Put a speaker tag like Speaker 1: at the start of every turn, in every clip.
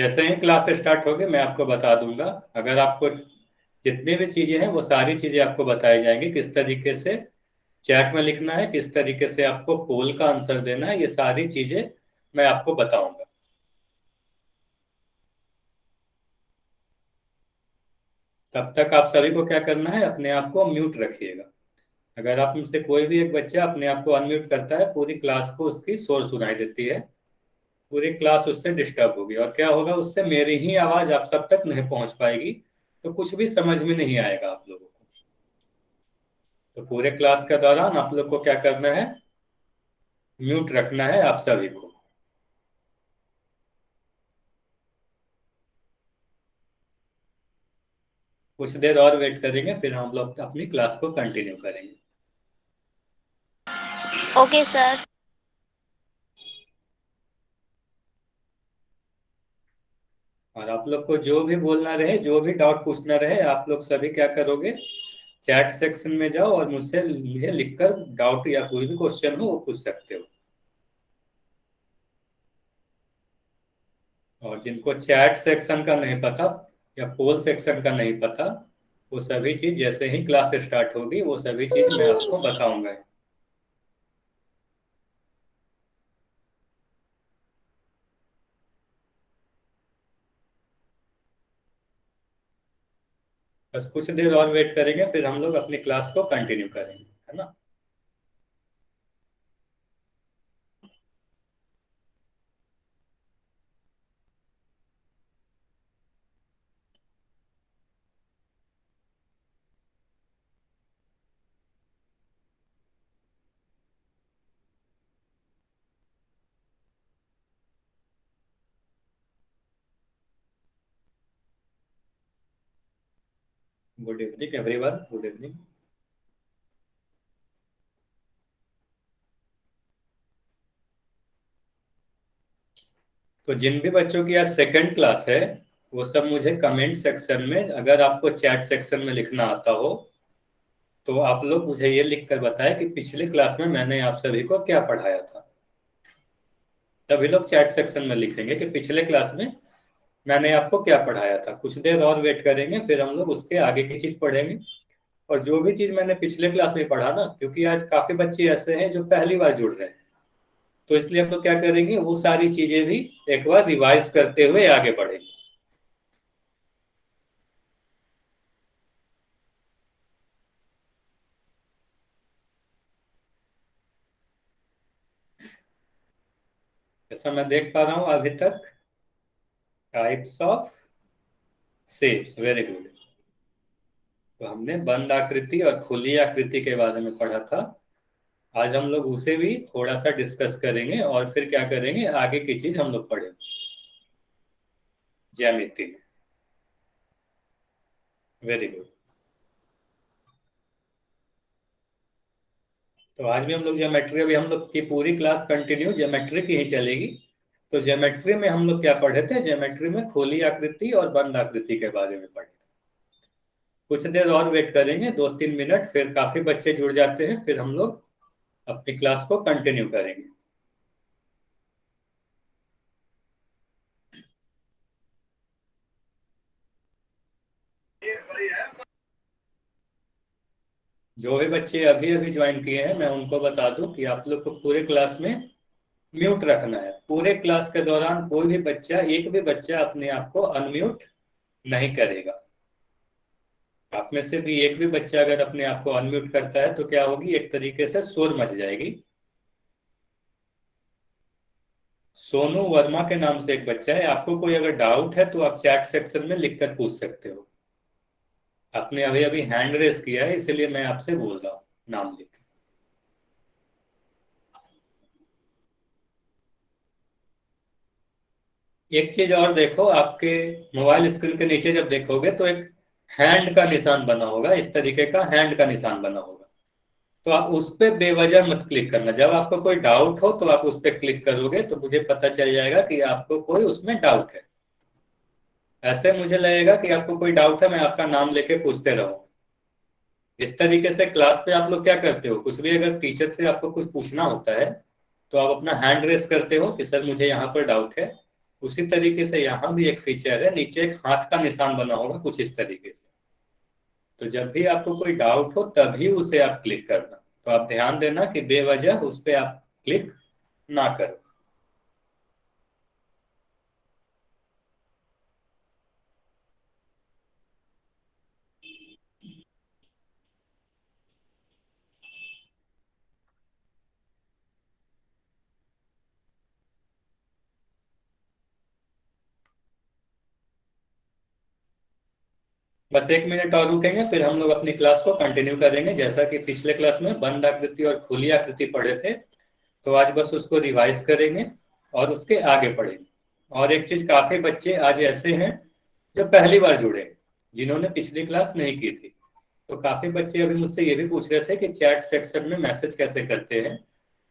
Speaker 1: जैसे ही class start होगी मैं आपको बता दूंगा। अगर आपको जितनी भी चीजें हैं वो सारी चीजें आपको बताई जाएंगी, किस तरीके से चैट में लिखना है, किस तरीके से आपको पोल का आंसर देना है, ये सारी चीजें मैं आपको बताऊंगा। तब तक आप सभी को क्या करना है, अपने आप को म्यूट रखिएगा। अगर आप में से कोई भी एक बच्चा अपने आप को अनम्यूट करता है, पूरी क्लास को उसकी शोर सुनाई देती है, पूरी क्लास उससे डिस्टर्ब होगी, और क्या होगा, उससे मेरी ही आवाज आप सब तक नहीं पहुंच पाएगी, तो कुछ भी समझ में नहीं आएगा आप लोगों को। तो पूरे क्लास के दौरान आप लोग को क्या करना है, म्यूट रखना है आप सभी को। कुछ देर और वेट करेंगे, फिर हम लोग अपनी क्लास को कंटिन्यू करेंगे।
Speaker 2: Okay sir.
Speaker 1: और आप लोग को जो भी बोलना रहे, जो भी डाउट पूछना रहे, आप लोग सभी क्या करोगे, चैट सेक्शन में जाओ और मुझे लिखकर डाउट या कोई भी क्वेश्चन हो वो पूछ सकते हो। और जिनको चैट सेक्शन का नहीं पता या पोल सेक्शन का नहीं पता, वो सभी चीज जैसे ही क्लास स्टार्ट होगी वो सभी चीज मैं आपको बताऊंगा। बस कुछ देर और वेट करेंगे, फिर हम लोग अपनी क्लास को कंटिन्यू करेंगे, है ना। Good evening everyone, good evening. तो जिन भी बच्चों की आज सेकंड क्लास है, वो सब मुझे कमेंट सेक्शन में, अगर आपको चैट सेक्शन में लिखना आता हो तो आप लोग मुझे ये लिख कर बताएं कि पिछली क्लास में मैंने आप सभी को क्या पढ़ाया था। तभी लोग चैट सेक्शन में लिखेंगे कि पिछले क्लास में मैंने आपको क्या पढ़ाया था। कुछ देर और वेट करेंगे, फिर हम लोग उसके आगे की चीज पढ़ेंगे। और जो भी चीज मैंने पिछले क्लास में पढ़ा ना, क्योंकि आज काफी बच्चे ऐसे हैं जो पहली बार जुड़ रहे हैं, तो इसलिए हम लोग क्या करेंगे, वो सारी चीजें भी एक बार रिवाइज करते हुए आगे बढ़ेंगे। जैसा मैं देख पा रहा हूँ अभी तक, types of shapes, very good. तो हमने बंद आकृति और खुली आकृति के बारे में पढ़ा था। आज हम लोग उसे भी थोड़ा सा डिस्कस करेंगे, और फिर क्या करेंगे, आगे की चीज हम लोग पढ़ेंगे, ज्यामिति। Very good. तो आज भी हम लोग ज्योमेट्री, अभी हम लोग की पूरी क्लास कंटिन्यू ज्योमेट्री की ही चलेगी। तो ज्योमेट्री में हम लोग क्या पढ़े थे, ज्योमेट्री में खुली आकृति और बंद आकृति के बारे में पढ़े। कुछ देर और वेट करेंगे, 2-3 मिनट, फिर काफी बच्चे जुड़ जाते हैं, फिर हम लोग अपनी क्लास को कंटिन्यू करेंगे। जो भी बच्चे अभी अभी ज्वाइन किए हैं, मैं उनको बता दूं कि आप लोग को पूरे क्लास में म्यूट रखना है। पूरे क्लास के दौरान कोई भी बच्चा, एक भी बच्चा अपने आप को अनम्यूट नहीं करेगा। आप में से भी एक भी बच्चा अगर अपने आप को अनम्यूट करता है तो क्या होगी, एक तरीके से शोर मच जाएगी। सोनू वर्मा के नाम से एक बच्चा है, आपको कोई अगर डाउट है तो आप चैट सेक्शन में लिखकर पूछ सकते हो। आपने अभी अभी हैंड रेस किया है, इसलिए मैं आपसे बोल रहा हूँ नाम लिख। एक चीज और देखो, आपके मोबाइल स्क्रीन के नीचे जब देखोगे तो एक हैंड का निशान बना होगा, इस तरीके का हैंड का निशान बना होगा। तो आप उस पर बेवजह मत क्लिक करना। जब आपको कोई डाउट हो तो आप उस पर क्लिक करोगे तो मुझे पता चल जाएगा कि आपको कोई उसमें डाउट है। ऐसे मुझे लगेगा कि आपको कोई डाउट है, मैं आपका नाम लेके पूछते रहूं। इस तरीके से क्लास पे आप लोग क्या करते हो, कुछ भी अगर टीचर से आपको कुछ पूछना होता है तो आप अपना हैंड रेस करते हो कि सर मुझे यहाँ पर डाउट है, उसी तरीके से यहाँ भी एक फीचर है, नीचे एक हाथ का निशान बना होगा कुछ इस तरीके से। तो जब भी आपको कोई डाउट हो तभी उसे आप क्लिक करना। तो आप ध्यान देना कि बेवजह उस पर आप क्लिक ना करो। बस 1 मिनट और रुकेंगे, फिर हम लोग अपनी क्लास को कंटिन्यू करेंगे। जैसा कि पिछले क्लास में बंद आकृति और खुली आकृति पढ़े थे, तो आज बस उसको रिवाइज करेंगे और उसके आगे पढ़ेंगे। और एक चीज, काफी बच्चे आज ऐसे हैं जो पहली बार जुड़े, जिन्होंने पिछली क्लास नहीं की थी। तो काफी बच्चे अभी मुझसे ये भी पूछ रहे थे कि चैट सेक्शन में मैसेज कैसे करते हैं,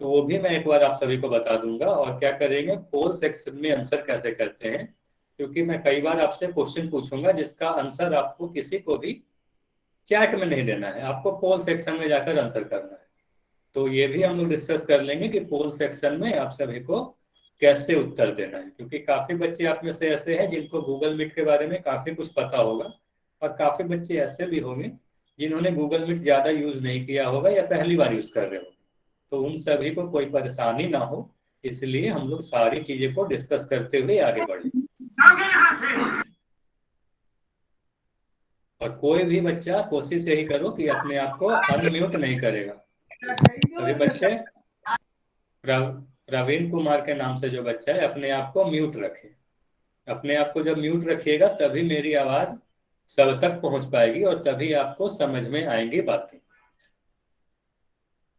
Speaker 1: तो वो भी मैं एक बार आप सभी को बता दूंगा। और क्या करेंगे, पोल सेक्शन में आंसर कैसे करते हैं, क्योंकि मैं कई बार आपसे क्वेश्चन पूछूंगा जिसका आंसर आपको किसी को भी चैट में नहीं देना है, आपको पोल सेक्शन में जाकर आंसर करना है। तो ये भी हम लोग डिस्कस कर लेंगे कि पोल सेक्शन में आप सभी को कैसे उत्तर देना है, क्योंकि काफी बच्चे आप में से ऐसे हैं जिनको गूगल मीट के बारे में काफी कुछ पता होगा, और काफी बच्चे ऐसे भी होंगे जिन्होंने गूगल मीट ज्यादा यूज नहीं किया होगा या पहली बार यूज कर रहे हो। तो उन सभी को कोई परेशानी ना हो, इसलिए हम लोग सारी चीजें को डिस्कस करते हुए आगे बढ़े। और कोई भी बच्चा कोशिश यही करो कि अपने आप को अनम्यूट नहीं करेगा। सभी बच्चे प्रवीण कुमार के नाम से जो बच्चा है, अपने आप को म्यूट रखे। अपने आप को जब म्यूट रखिएगा तभी मेरी आवाज सब तक पहुंच पाएगी और तभी आपको समझ में आएंगी बातें।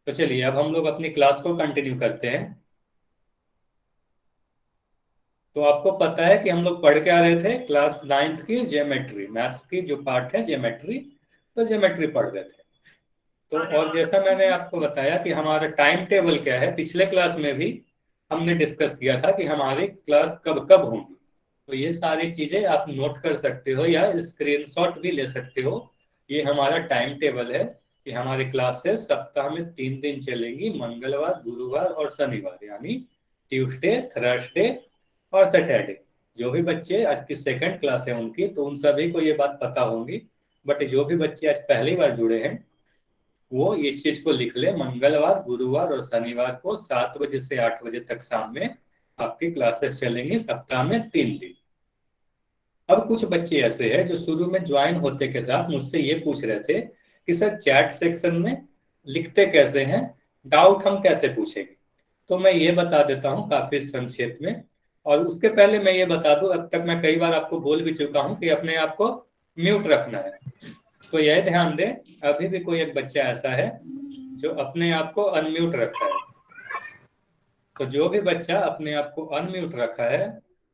Speaker 1: तो चलिए अब हम लोग अपनी क्लास को कंटिन्यू करते हैं। तो आपको पता है कि हम लोग पढ़ के आ रहे थे क्लास 9th की ज्योमेट्री, मैथ्स की जो पार्ट है ज्योमेट्री, तो ज्योमेट्री पढ़ रहे थे। तो और जैसा मैंने आपको बताया कि हमारा टाइम टेबल क्या है, पिछले क्लास में भी हमने डिस्कस किया था कि हमारी क्लास कब कब होंगी। तो ये सारी चीजें आप नोट कर सकते हो या स्क्रीनशॉट भी ले सकते हो। ये हमारा टाइम टेबल है कि हमारी क्लासेस सप्ताह में 3 दिन चलेंगी, मंगलवार, गुरुवार और शनिवार, यानी ट्यूसडे, थर्सडे और सैटरडे। जो भी बच्चे आज की सेकंड क्लास है उनकी, तो उन सभी को ये बात पता होंगी। बट जो भी बच्चे आज पहली बार जुड़े हैं वो इस चीज को लिख ले, मंगलवार, गुरुवार और शनिवार को 7 बजे से 8 बजे तक शाम में आपकी क्लासेस चलेंगी, सप्ताह में 3 दिन। अब कुछ बच्चे ऐसे हैं जो शुरू में ज्वाइन होते के साथ मुझसे ये पूछ रहे थे कि सर चैट सेक्शन में लिखते कैसे हैं, डाउट हम कैसे पूछेंगे। तो मैं ये बता देता हूँ काफी संक्षेप में। और उसके पहले मैं ये बता दूं, अब तक मैं कई बार आपको बोल भी चुका हूँ कि अपने आप को म्यूट रखना है। तो यह ध्यान दें, अभी भी कोई एक बच्चा ऐसा है जो अपने आप को अनम्यूट रखा है। तो जो भी बच्चा अपने आप को अनम्यूट रखा है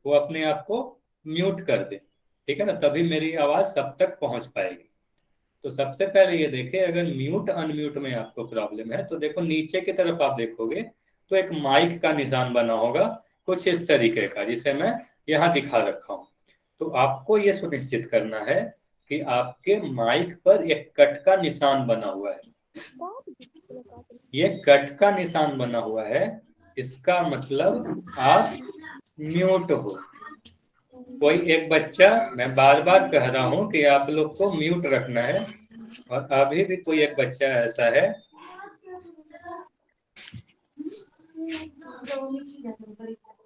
Speaker 1: वो अपने आप को म्यूट कर दे, ठीक है ना, तभी मेरी आवाज सब तक पहुंच पाएगी। तो सबसे पहले ये देखें, अगर म्यूट अनम्यूट में आपको प्रॉब्लम है तो देखो नीचे की तरफ आप देखोगे तो एक माइक का निशान बना होगा कुछ इस तरीके का, जिसे मैं यहाँ दिखा रखा हूँ। तो आपको ये सुनिश्चित करना है कि आपके माइक पर एक कट का निशान बना हुआ है। ये कट का निशान बना हुआ है, इसका मतलब आप म्यूट हो। कोई एक बच्चा, मैं बार बार कह रहा हूं कि आप लोग को म्यूट रखना है, और अभी भी कोई एक बच्चा ऐसा है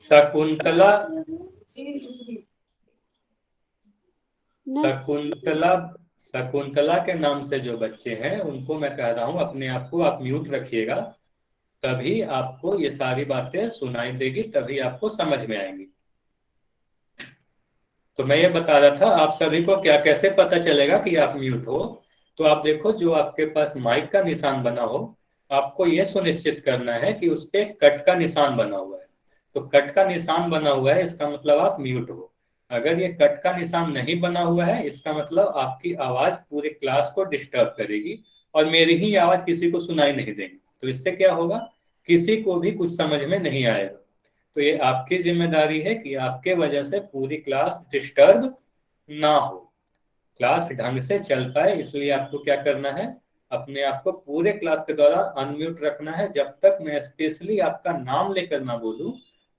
Speaker 1: शकुंतला शकुंतला शकुंतला के नाम से जो बच्चे हैं उनको मैं कह रहा हूं अपने आप को आप म्यूट रखिएगा, तभी आपको ये सारी बातें सुनाई देगी, तभी आपको समझ में आएंगी। तो मैं ये बता रहा था आप सभी को क्या कैसे पता चलेगा कि आप म्यूट हो। तो आप देखो, जो आपके पास माइक का निशान बना हो, आपको यह सुनिश्चित करना है कि उस पर कट का निशान बना हुआ है। तो कट का निशान बना हुआ है इसका मतलब आप म्यूट हो। अगर ये कट का निशान नहीं बना हुआ है इसका मतलब आपकी आवाज पूरे क्लास को डिस्टर्ब करेगी और मेरी ही आवाज किसी को सुनाई नहीं देगी। तो इससे क्या होगा, किसी को भी कुछ समझ में नहीं आएगा। तो ये आपकी जिम्मेदारी है कि आपके वजह से पूरी क्लास डिस्टर्ब ना हो, क्लास ढंग से चल पाए। इसलिए आपको क्या करना है, अपने आप को पूरे क्लास के दौरान अनम्यूट रखना है। जब तक मैं स्पेशली आपका नाम लेकर ना बोलूं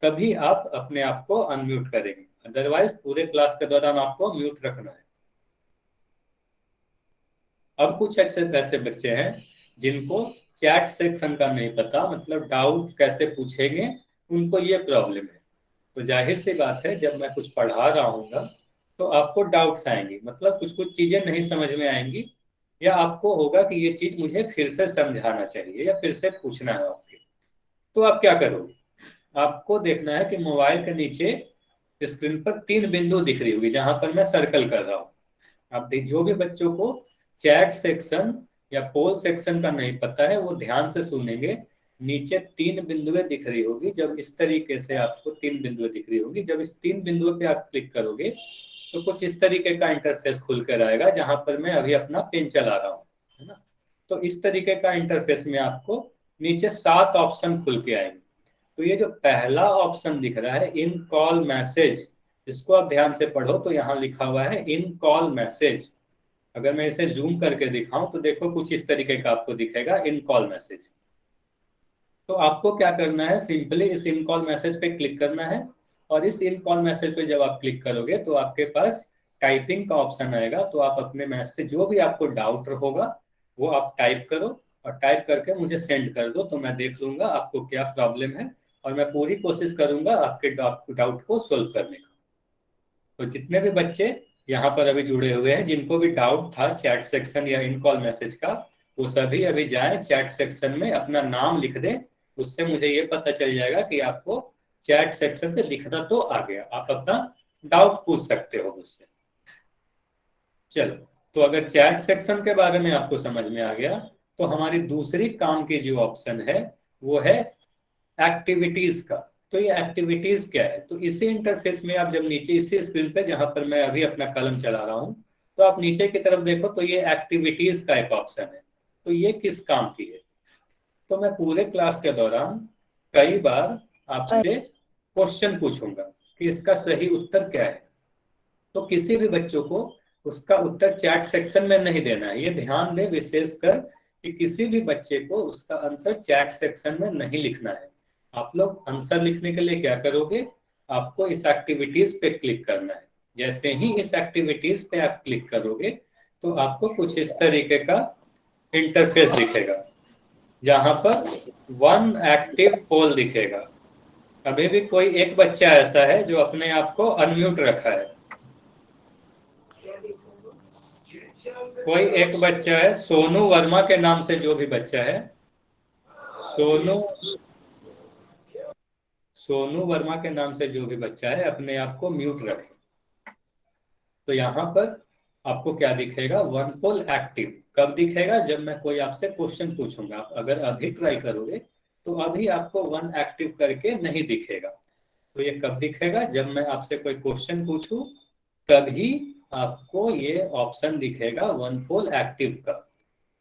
Speaker 1: तभी आप अपने आप को अनम्यूट करेंगे, अदरवाइज पूरे क्लास के दौरान आपको म्यूट रखना है। अब कुछ ऐसे बच्चे हैं जिनको चैट सेक्शन का नहीं पता, मतलब डाउट कैसे पूछेंगे, उनको ये प्रॉब्लम है। तो जाहिर सी बात है, जब मैं कुछ पढ़ा रहा हूँ तो आपको डाउट्स आएंगी, मतलब कुछ कुछ चीजें नहीं समझ में आएंगी, या आपको होगा कि ये चीज मुझे फिर से समझाना चाहिए या फिर से पूछना है आपके। तो आप क्या करोगे, आपको देखना है कि मोबाइल के नीचे स्क्रीन पर 3 बिंदु दिख रही होगी जहां पर मैं सर्कल कर रहा हूँ। आप देख, जो भी बच्चों को चैट सेक्शन या पोल सेक्शन का नहीं पता है वो ध्यान से सुनेंगे। नीचे 3 बिंदुएं दिख रही होगी, जब इस तरीके से आपको 3 बिंदुएं दिख रही होगी, जब इस 3 बिंदुओं पे आप क्लिक करोगे तो कुछ इस तरीके का इंटरफेस खुल कर आएगा, जहां पर मैं अभी अपना पेन चला रहा हूँ, है ना। तो इस तरीके का इंटरफेस में आपको नीचे 7 ऑप्शन खुल के आएंगे। तो ये जो पहला ऑप्शन दिख रहा है, इन कॉल मैसेज, इसको आप ध्यान से पढ़ो। तो यहाँ लिखा हुआ है इन कॉल मैसेज। अगर मैं इसे जूम करके दिखाऊं तो देखो कुछ इस तरीके का आपको दिखेगा, इन कॉल मैसेज। तो आपको क्या करना है, सिंपली इस इन कॉल मैसेज पे क्लिक करना है, और इस इन कॉल मैसेज पे जब आप क्लिक करोगे तो आपके पास टाइपिंग का ऑप्शन आएगा। तो आप अपने मैसेज जो भी आपको डाउट होगा वो आप टाइप करो, और टाइप करके मुझे सेंड कर दो, तो मैं देख लूंगा आपको क्या प्रॉब्लम है, और मैं पूरी कोशिश करूंगा आपके डाउट को सोल्व करने का। तो जितने भी बच्चे यहाँ पर अभी जुड़े हुए हैं, जिनको भी डाउट था चैट सेक्शन या इन कॉल मैसेज का, वो सभी अभी जाएं चैट सेक्शन में अपना नाम लिख दें। उससे मुझे ये पता चल जाएगा कि आपको चैट सेक्शन पे लिखना तो आ गया, आप अपना डाउट पूछ सकते हो मुझसे। चलो, तो अगर चैट सेक्शन के बारे में आपको समझ में आ गया, तो हमारी दूसरी काम की जो ऑप्शन है वो है एक्टिविटीज का। तो ये एक्टिविटीज क्या है, तो इसी इंटरफेस में आप जब नीचे इसी स्क्रीन पे जहां पर मैं अभी अपना कलम चला रहा हूं, तो आप नीचे की तरफ देखो तो ये एक्टिविटीज का एक ऑप्शन है। तो ये किस काम की है, तो मैं पूरे क्लास के दौरान कई बार आपसे क्वेश्चन पूछूंगा कि इसका सही उत्तर क्या है। तो किसी भी बच्चों को उसका उत्तर चैट सेक्शन में नहीं देना है, ये ध्यान दें विशेषकर कि किसी भी बच्चे को उसका आंसर चैट सेक्शन में नहीं लिखना है। आप लोग आंसर लिखने के लिए क्या करोगे, आपको इस एक्टिविटीज पे क्लिक करना है। जैसे ही इस एक्टिविटीज पे आप क्लिक करोगे तो आपको कुछ इस तरीके का इंटरफेस दिखेगा, जहां पर वन एक्टिव पोल दिखेगा। अभी भी कोई एक बच्चा ऐसा है जो अपने आप को अनम्यूट रखा है। कोई एक बच्चा है सोनू वर्मा के नाम से, जो भी बच्चा है सोनू सोनू वर्मा के नाम से जो भी बच्चा है अपने आप को म्यूट रखे। तो यहाँ पर आपको क्या दिखेगा, वन पोल एक्टिव कब दिखेगा, जब मैं कोई आपसे क्वेश्चन पूछूंगा। आप अगर अभी ट्राई करोगे तो अभी आपको वन एक्टिव करके नहीं दिखेगा। तो ये कब दिखेगा, जब मैं आपसे कोई क्वेश्चन पूछूं तभी आपको ये ऑप्शन दिखेगा वन पोल एक्टिव का।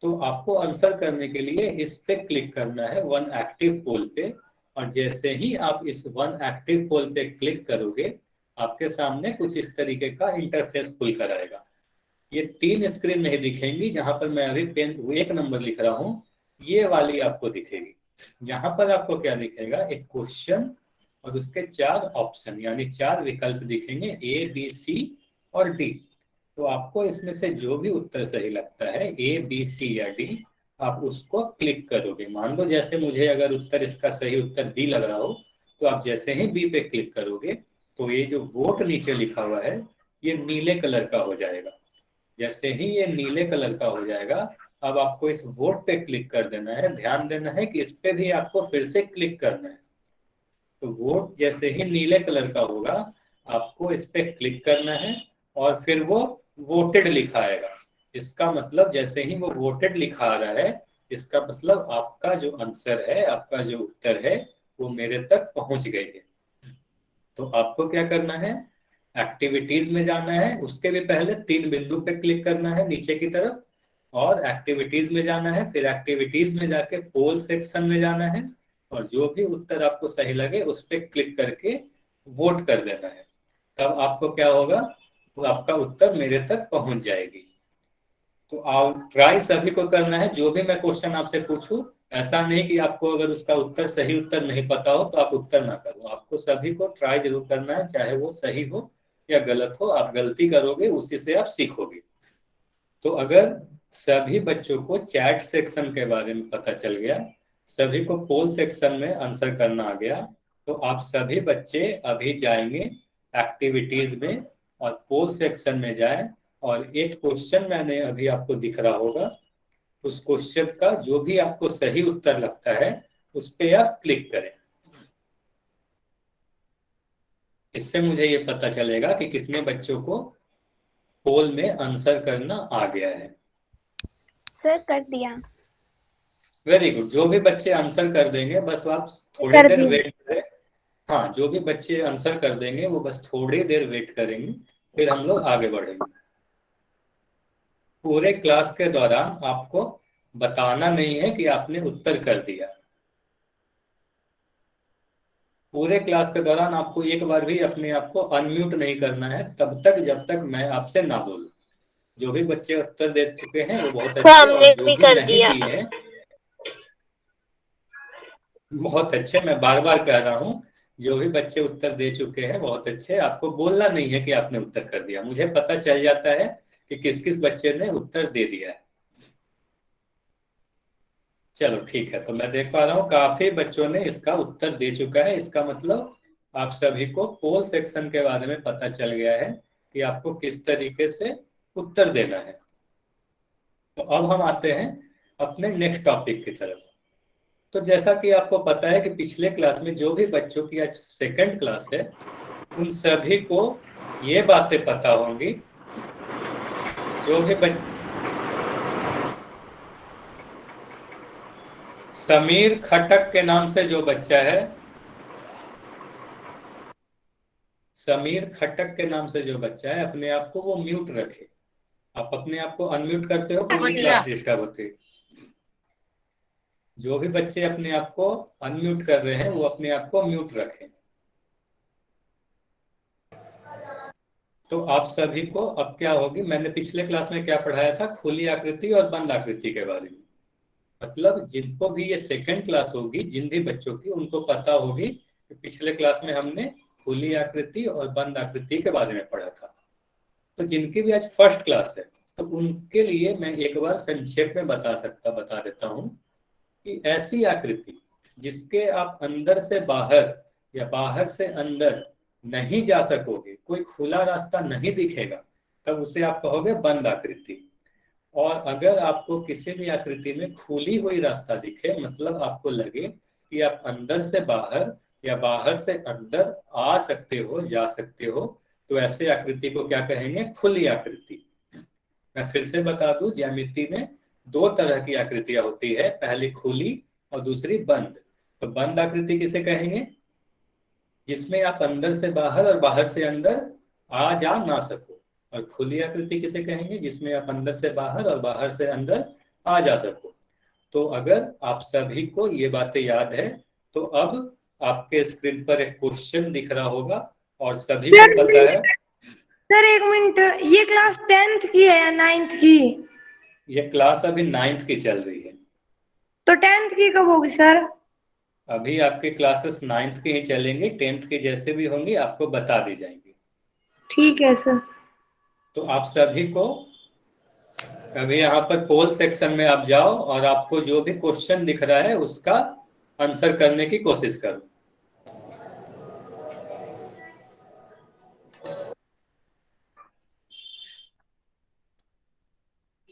Speaker 1: तो आपको आंसर करने के लिए इस पे क्लिक करना है, वन एक्टिव पोल पे। और जैसे ही आप इस वन एक्टिव पोल पे क्लिक करोगे आपके सामने कुछ इस तरीके का इंटरफेस खुल कर आएगा। ये 3 स्क्रीन नहीं दिखेंगी जहां पर मैं अभी पेन 1 नंबर लिख रहा हूँ, ये वाली आपको दिखेगी। यहाँ पर आपको क्या दिखेगा, एक क्वेश्चन और उसके 4 ऑप्शन यानी 4 विकल्प दिखेंगे, ए बी सी और डी। तो आपको इसमें से जो भी उत्तर सही लगता है, ए बी सी या डी, आप उसको क्लिक करोगे। मान लो जैसे मुझे अगर उत्तर इसका सही उत्तर बी लग रहा हो, तो आप जैसे ही बी पे क्लिक करोगे तो ये जो वोट नीचे लिखा हुआ है ये नीले कलर का हो जाएगा। जैसे ही ये नीले कलर का हो जाएगा, अब आपको इस वोट पे क्लिक कर देना है। ध्यान देना है कि इस पे भी आपको फिर से क्लिक करना है। तो वोट जैसे ही नीले कलर का होगा आपको इस पे क्लिक करना है, और फिर वो वोटेड लिखा आएगा। इसका मतलब जैसे ही वो वोटेड लिखा आ रहा है, इसका मतलब आपका जो आंसर है, आपका जो उत्तर है वो मेरे तक पहुंच गई है। तो आपको क्या करना है, एक्टिविटीज में जाना है, उसके भी पहले 3 बिंदु पे क्लिक करना है नीचे की तरफ, और एक्टिविटीज में जाना है, फिर एक्टिविटीज में जाके पोल सेक्शन में जाना है, और जो भी उत्तर आपको सही लगे उस पर क्लिक करके वोट कर देना है। तब आपको क्या होगा, तो आपका उत्तर मेरे तक पहुंच जाएगी। तो आप ट्राई सभी को करना है, जो भी मैं क्वेश्चन आपसे पूछूं ऐसा नहीं कि आपको अगर उसका उत्तर सही उत्तर नहीं पता हो तो आप उत्तर ना करो, आपको सभी को ट्राई जरूर करना है, चाहे वो सही हो या गलत हो, आप गलती करोगे उसी से आप सीखोगे। तो अगर सभी बच्चों को चैट सेक्शन के बारे में पता चल गया, सभी को पोल सेक्शन में आंसर करना आ गया, तो आप सभी बच्चे अभी जाएंगे एक्टिविटीज में और पोल सेक्शन में जाएं, और एक क्वेश्चन मैंने अभी आपको दिख रहा होगा, उस क्वेश्चन का जो भी आपको सही उत्तर लगता है उस पे आप क्लिक करें। इससे मुझे ये पता चलेगा कि कितने बच्चों को पोल में आंसर करना आ गया है।
Speaker 2: सर कर दिया।
Speaker 1: वेरी गुड, जो भी बच्चे आंसर कर देंगे बस आप थोड़ी
Speaker 2: कर
Speaker 1: देर
Speaker 2: दिया।
Speaker 1: वेट करें। हाँ, जो भी बच्चे आंसर कर देंगे वो बस थोड़ी देर वेट करेंगे, फिर हम लोग आगे बढ़ेंगे। पूरे क्लास के दौरान आपको बताना नहीं है कि आपने उत्तर कर दिया। पूरे क्लास के दौरान आपको एक बार भी अपने आप को अनम्यूट नहीं करना है, तब तक जब तक मैं आपसे ना बोलूं। जो भी बच्चे उत्तर दे चुके हैं वो बहुत
Speaker 2: सर
Speaker 1: अच्छे,
Speaker 2: हमने
Speaker 1: और जो
Speaker 2: भी
Speaker 1: भी
Speaker 2: कर
Speaker 1: नहीं
Speaker 2: दिया।
Speaker 1: दिए हैं बहुत अच्छे। मैं बार बार कह रहा हूँ, जो भी बच्चे उत्तर दे चुके हैं बहुत अच्छे, आपको बोलना नहीं है कि आपने उत्तर कर दिया, मुझे पता चल जाता है कि किस किस बच्चे ने उत्तर दे दिया है। चलो ठीक है, तो मैं देख पा रहा हूँ काफी बच्चों ने इसका उत्तर दे चुका है, इसका मतलब आप सभी को पोल सेक्शन के बारे में पता चल गया है कि आपको किस तरीके से उत्तर देना है। तो अब हम आते हैं अपने नेक्स्ट टॉपिक की तरफ। तो जैसा कि आपको पता है कि पिछले क्लास में जो भी बच्चों की आज सेकंड क्लास है, उन सभी को ये बातें पता होंगी। जो भी समीर खटक के नाम से जो बच्चा है, समीर खटक के नाम से जो बच्चा है, अपने आप को वो म्यूट रखे। आप अपने आप को अनम्यूट करते हो, पूरी क्लास डिस्टर्ब होती है। जो भी बच्चे अपने आप को अनम्यूट कर रहे हैं वो अपने आप को म्यूट रखें। तो आप सभी को अब क्या होगी, मैंने पिछले क्लास में क्या पढ़ाया था, खुली आकृति और बंद आकृति के बारे में। मतलब जिनको भी ये सेकंड क्लास होगी, जिन भी बच्चों की, उनको पता होगी कि पिछले क्लास में हमने खुली आकृति और बंद आकृति के बारे में पढ़ा था। तो जिनकी भी आज फर्स्ट क्लास है, तो उनके लिए मैं एक बार संक्षेप में बता देता हूँ कि ऐसी आकृति जिसके आप अंदर से बाहर या बाहर से अंदर नहीं जा सकोगे, कोई खुला रास्ता नहीं दिखेगा, तब उसे आप कहोगे बंद आकृति। और अगर आपको किसी भी आकृति में खुली हुई रास्ता दिखे, मतलब आपको लगे कि आप अंदर से बाहर या बाहर से अंदर आ सकते हो, जा सकते हो, तो ऐसे आकृति को क्या कहेंगे, खुली आकृति। मैं फिर से बता दूं, ज्यामिति में दो तरह की आकृतियां होती है, पहली खुली और दूसरी बंद। तो बंद आकृति किसे कहेंगे, जिसमें आप अंदर से बाहर और बाहर से अंदर आ जा ना सको। और खुली आकृति किसे कहेंगे, जिसमें आप अंदर से बाहर और बाहर से अंदर आ जा सको। तो अगर आप सभी को ये बातें याद है, तो अब आपके स्क्रीन पर एक क्वेश्चन दिख रहा होगा और सभी को पता है।
Speaker 2: सर एक मिनट, ये क्लास 10th की है या 9th की?
Speaker 1: ये क्लास अभी 9th की चल रही है।
Speaker 2: तो 10th की कब होगी सर?
Speaker 1: अभी आपके क्लासेस 9th की ही चलेंगी, 10th की जैसे भी होंगी आपको बता दी जाएंगी।
Speaker 2: ठीक है सर।
Speaker 1: तो आप सभी को अभी यहाँ पर पोल सेक्शन में आप जाओ और आपको जो भी क्वेश्चन दिख रहा है उसका आंसर करने की कोशिश करो।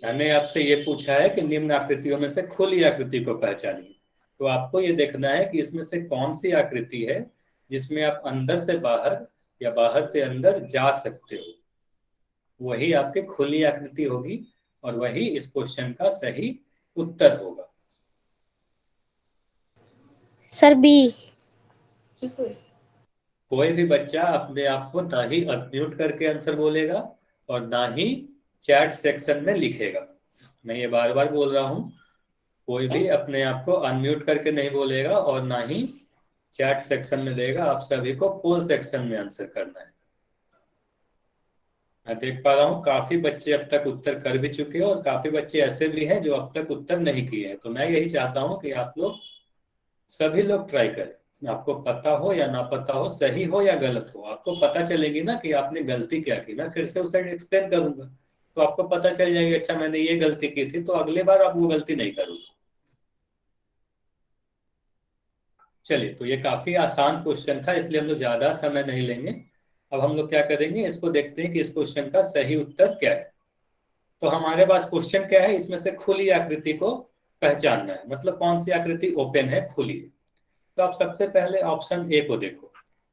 Speaker 1: मैंने आपसे ये पूछा है कि निम्न आकृतियों में से खुली आकृति को पहचानिए। तो आपको ये देखना है कि इसमें से कौन सी आकृति है जिसमें आप अंदर से बाहर या बाहर से अंदर जा सकते हो, वही आपकी खुली आकृति होगी और वही इस क्वेश्चन का सही उत्तर होगा।
Speaker 2: Sir B.
Speaker 1: कोई भी बच्चा अपने आप को ना ही अनम्यूट करके आंसर बोलेगा और ना ही चैट सेक्शन में लिखेगा। मैं ये बार बार बोल रहा हूँ, कोई भी अपने आप को अनम्यूट करके नहीं बोलेगा और ना ही चैट सेक्शन में देगा। आप सभी को पोल सेक्शन में आंसर करना है। मैं देख पा रहा हूँ काफी बच्चे अब तक उत्तर कर भी चुके हैं और काफी बच्चे ऐसे भी हैं जो अब तक उत्तर नहीं किए हैं। तो मैं यही चाहता हूँ कि आप लोग सभी लोग ट्राई करें, आपको पता हो या ना पता हो, सही हो या गलत हो, आपको पता चलेगी ना कि आपने गलती क्या की। मैं फिर से उसे एक्सप्लेन करूंगा तो आपको पता चल जाएगी, अच्छा मैंने ये गलती की थी, तो अगली बार आप वो गलती नहीं करोगे। चलिए, तो ये काफी आसान क्वेश्चन था, इसलिए हम लोग ज्यादा समय नहीं लेंगे। अब हम लोग क्या करेंगे, इसको देखते हैं कि इस क्वेश्चन का सही उत्तर क्या है। तो हमारे पास क्वेश्चन क्या है, इसमें से खुली आकृति को पहचानना है, मतलब कौन सी आकृति ओपन है, खुली है। तो आप सबसे पहले ऑप्शन ए को देखो।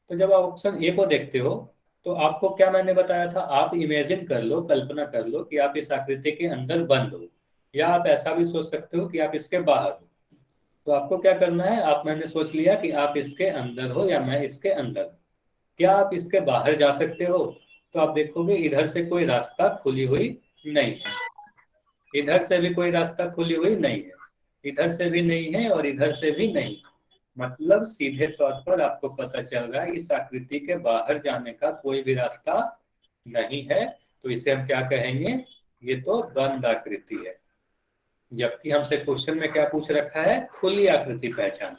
Speaker 1: तो जब आप ऑप्शन ए को देखते हो तो आपको क्या मैंने बताया था, आप इमेजिन कर लो, कल्पना कर लो कि आप इस आकृति के अंदर बंद हो, या आप ऐसा भी सोच सकते हो कि आप इसके बाहर हो। तो आपको क्या करना है, आप मैंने सोच लिया कि आप इसके अंदर हो या मैं इसके अंदर हूं। क्या आप इसके बाहर जा सकते हो? तो आप देखोगे इधर से कोई रास्ता खुली हुई नहीं है, इधर से भी कोई रास्ता खुली हुई नहीं है, इधर से भी नहीं है और इधर से भी नहीं। मतलब सीधे तौर पर आपको पता चल रहा है इस आकृति के बाहर जाने का कोई भी रास्ता नहीं है। तो इसे हम क्या कहेंगे, ये तो बंद आकृति है। जबकि हमसे क्वेश्चन में क्या पूछ रखा है, खुली आकृति पहचान।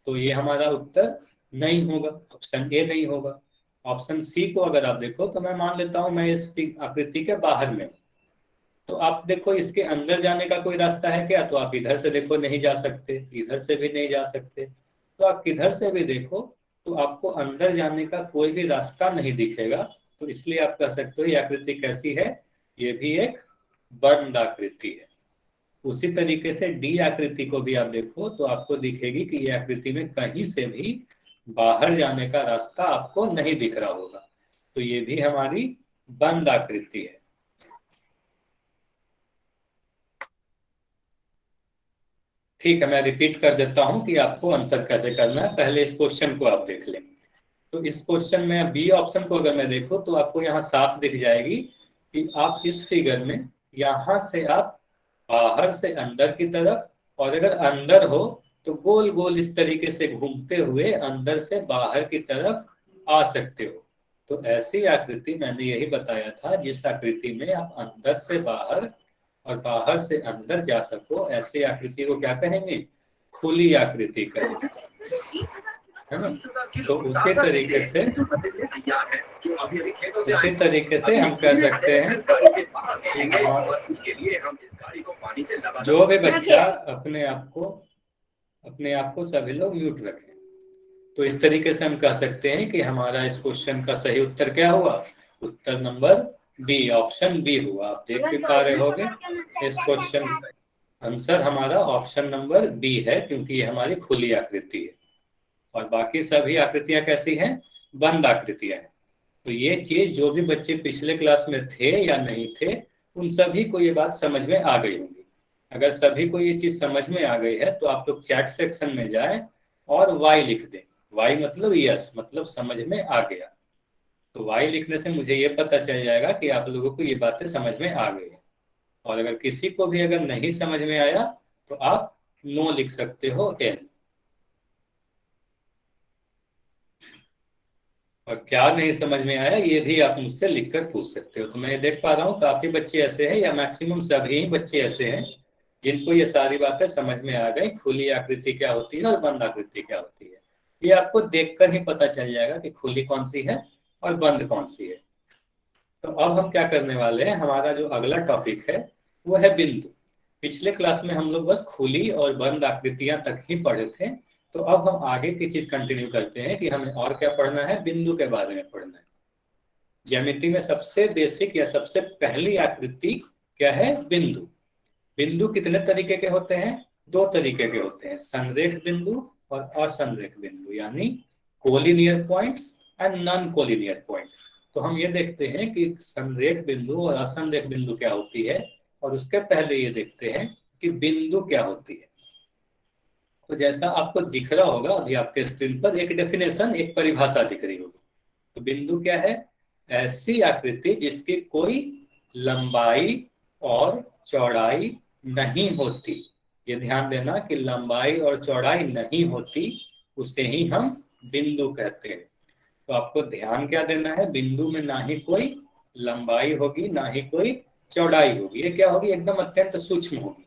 Speaker 1: तो ये हमारा उत्तर नहीं होगा, ऑप्शन ए नहीं होगा। ऑप्शन सी को अगर आप देखो तो मैं मान लेता हूं मैं इस आकृति के बाहर में हूं। तो आप देखो इसके अंदर जाने का कोई रास्ता है क्या, तो आप इधर से देखो नहीं जा सकते, इधर से भी नहीं जा सकते, तो आप किधर से भी देखो तो आपको अंदर जाने का कोई भी रास्ता नहीं दिखेगा। तो इसलिए आप कह सकते हो ये आकृति कैसी है, ये भी एक बंद आकृति है। उसी तरीके से डी आकृति को भी आप देखो तो आपको दिखेगी कि ये आकृति में कहीं से भी बाहर जाने का रास्ता आपको नहीं दिख रहा होगा। तो ये भी हमारी बंद आकृति है। ठीक है, मैं रिपीट कर देता हूं कि आपको आंसर कैसे करना है, पहले इस क्वेश्चन को आप देख लें। तो इस क्वेश्चन में बी ऑप्शन को अगर मैं देखूं तो आपको यहाँ साफ दिख जाएगी कि आप इस फिगर में यहाँ से आप बाहर से अंदर की तरफ, और अगर अंदर हो तो गोल गोल इस तरीके से घूमते हुए अंदर से बाहर की तरफ आ सकते हो। तो ऐसी आकृति मैंने यही बताया था, जिस आकृति में आप अंदर से बाहर और बाहर से अंदर जा सको, ऐसी आकृति को क्या कहेंगे, खुली आकृति कहेंगे, है ना। तो उसी तरीके से हम कह सकते हैं जो भी बच्चा अपने आप को सभी लोग म्यूट रखें। तो इस तरीके से हम कह सकते हैं कि हमारा इस क्वेश्चन का सही उत्तर क्या हुआ, उत्तर नंबर बी, ऑप्शन बी हुआ। आप देख भी पा रहे होंगे इस क्वेश्चन आंसर हमारा ऑप्शन नंबर बी है, क्योंकि ये हमारी खुली आकृति है और बाकी सभी आकृतियां कैसी हैं, बंद आकृतियां हैं। तो ये चीज जो भी बच्चे पिछले क्लास में थे या नहीं थे, उन सभी को ये बात समझ में आ गई होगी। अगर सभी को ये चीज समझ में आ गई है तो आप लोग चैट सेक्शन में जाएं और वाई लिख दें। वाई मतलब यस, मतलब समझ में आ गया। तो वाई लिखने से मुझे ये पता चल जाएगा कि आप लोगों को ये बातें समझ में आ गई है। और अगर किसी को भी अगर नहीं समझ में आया तो आप नो लिख सकते हो, एन। और क्या नहीं समझ में आया ये भी आप मुझसे लिखकर पूछ सकते हो। तो मैं देख पा रहा हूँ काफी बच्चे ऐसे हैं, या मैक्सिमम सभी ही बच्चे ऐसे हैं जिनको ये सारी बातें समझ में आ गई, खुली आकृति क्या होती है और बंद आकृति क्या होती है। ये आपको देखकर ही पता चल जाएगा कि खुली कौन सी है और बंद कौन सी है। तो अब हम क्या करने वाले हैं, हमारा जो अगला टॉपिक है वो है बिंदु। पिछले क्लास में हम लोग बस खुली और बंद आकृतियां तक ही पढ़े थे। तो अब हम आगे की चीज कंटिन्यू करते हैं कि हमें और क्या पढ़ना है, बिंदु के बारे में पढ़ना है। ज्यामिति में सबसे बेसिक या सबसे पहली आकृति क्या है, बिंदु। बिंदु कितने तरीके के होते हैं, दो तरीके के होते हैं, संरेख बिंदु और असंरेख बिंदु, यानी collinear points and non collinear point. तो हम ये देखते हैं कि संरेख बिंदु और असंरेख बिंदु क्या होती है, और उसके पहले ये देखते हैं कि बिंदु क्या होती है। तो जैसा आपको दिख रहा होगा अभी आपके स्क्रीन पर एक डेफिनेशन, एक परिभाषा दिख रही होगी। तो बिंदु क्या है, ऐसी आकृति जिसकी कोई लंबाई और चौड़ाई नहीं होती। ये ध्यान देना कि लंबाई और चौड़ाई नहीं होती, उसे ही हम बिंदु कहते हैं। तो आपको ध्यान क्या देना है, बिंदु में ना ही कोई लंबाई होगी, ना ही कोई चौड़ाई होगी। ये क्या होगी, एकदम अत्यंत सूक्ष्म होगी।